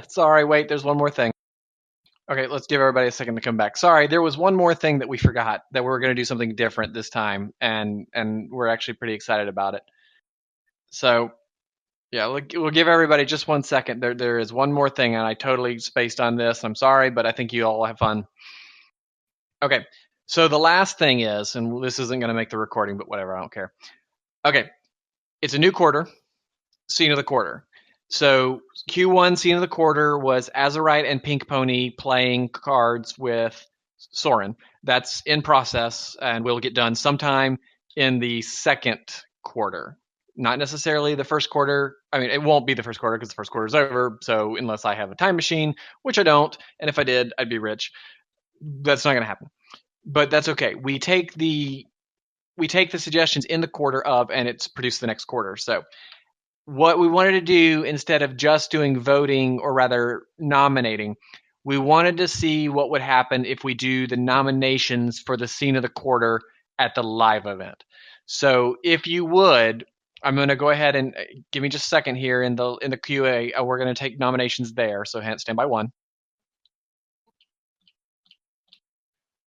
Sorry, wait, there's one more thing. Okay, let's give everybody a second to come back. Sorry, there was one more thing that we forgot, that we were going to do something different this time, and we're actually pretty excited about it. So, yeah, we'll give everybody just 1 second. There is one more thing, and I totally spaced on this. I'm sorry, but I think you all have fun. Okay, so the last thing is, and this isn't going to make the recording, but whatever, I don't care. Okay, it's a new quarter, scene of the quarter. So Q1 scene of the quarter was Azurite and Pink Pony playing cards with Soren. That's in process, and will get done sometime in the second quarter. Not necessarily the first quarter. I mean, it won't be the first quarter because the first quarter is over. So unless I have a time machine, which I don't, and if I did, I'd be rich. That's not going to happen. But that's okay. We take the suggestions in the quarter of, and it's produced the next quarter. So what we wanted to do, instead of just doing voting, or rather nominating, we wanted to see what would happen if we do the nominations for the scene of the quarter at the live event. So if you would, I'm going to go ahead and give me just a second here in the QA. We're going to take nominations there. So stand by 1.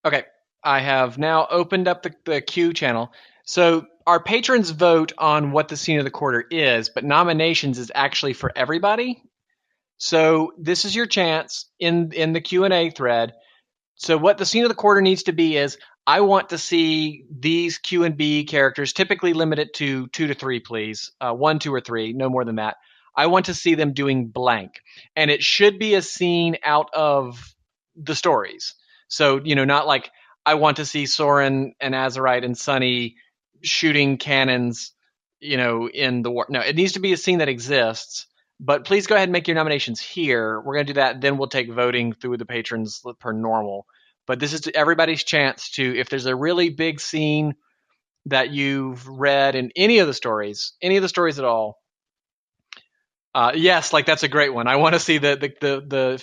Okay, I have now opened up the Q channel. So our patrons vote on what the scene of the quarter is, but nominations is actually for everybody. So this is your chance in the Q&A thread. So what the scene of the quarter needs to be is, I want to see these Q and B characters, typically limited to 2 to 3, please. 1, 2, or 3, no more than that. I want to see them doing blank. And it should be a scene out of the stories. So, not like, I want to see Soren and Azurite and Sunny shooting cannons, in the war. No, it needs to be a scene that exists. But please go ahead and make your nominations here. We're going to do that. Then we'll take voting through the patrons per normal. But this is everybody's chance to, if there's a really big scene that you've read in any of the stories at all. Yes, like that's a great one. I want to see the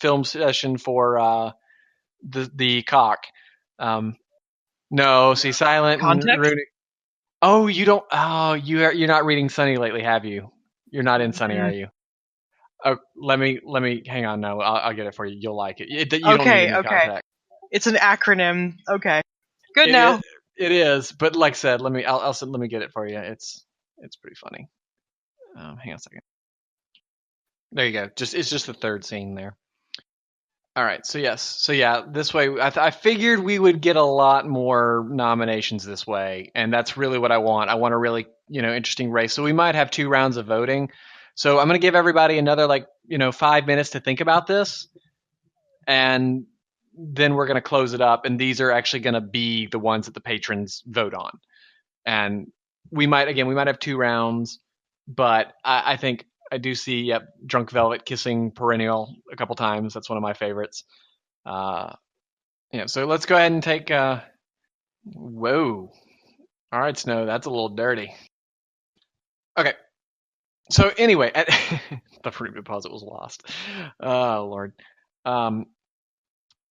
film session for the cock. No, see, silent and Context? runic. Oh, you don't. Oh, you're not reading Sunny lately, have you? You're not in Sunny, are you? Oh, let me hang on. No, I'll get it for you. You'll like it. You don't need any context. It's an acronym. Okay, good It now. is, it is, but like I said, let me get it for you. It's pretty funny. Hang on a second. There you go. It's just the third scene there. All right. So yes. So yeah. This way, I figured we would get a lot more nominations this way, and that's really what I want. I want a really interesting race. So we might have 2 rounds of voting. So I'm going to give everybody another 5 minutes to think about this, and then we're going to close it up. And these are actually going to be the ones that the patrons vote on. And we might have 2 rounds, but I think I do see Drunk Velvet kissing Perennial a couple times. That's one of my favorites. So let's go ahead and take whoa. All right, Snow, that's a little dirty. Okay. So anyway, the fruit deposit was lost. Oh Lord.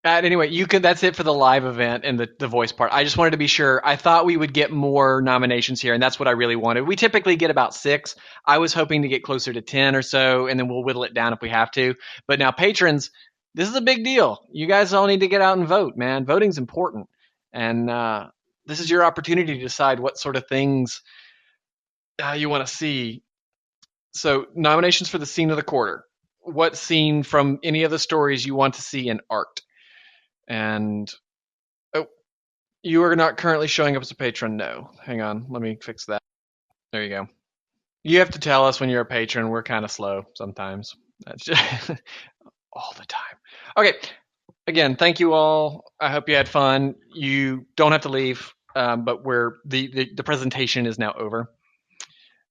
Anyway, that's it for the live event and the voice part. I just wanted to be sure. I thought we would get more nominations here, and that's what I really wanted. We typically get about 6. I was hoping to get closer to 10 or so, and then we'll whittle it down if we have to. But now, patrons, this is a big deal. You guys all need to get out and vote, man. Voting's important. And this is your opportunity to decide what sort of things you want to see. So, nominations for the scene of the quarter. What scene from any of the stories you want to see in art? And you are not currently showing up as a patron. No, hang on, let me fix that. There you go. You have to tell us when you're a patron. We're kind of slow sometimes. That's just all the time. Okay. Again, thank you all. I hope you had fun. You don't have to leave, but the presentation is now over.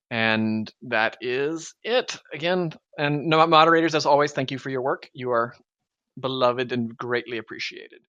And that is it. Again, and moderators, as always, thank you for your work. You are beloved and greatly appreciated.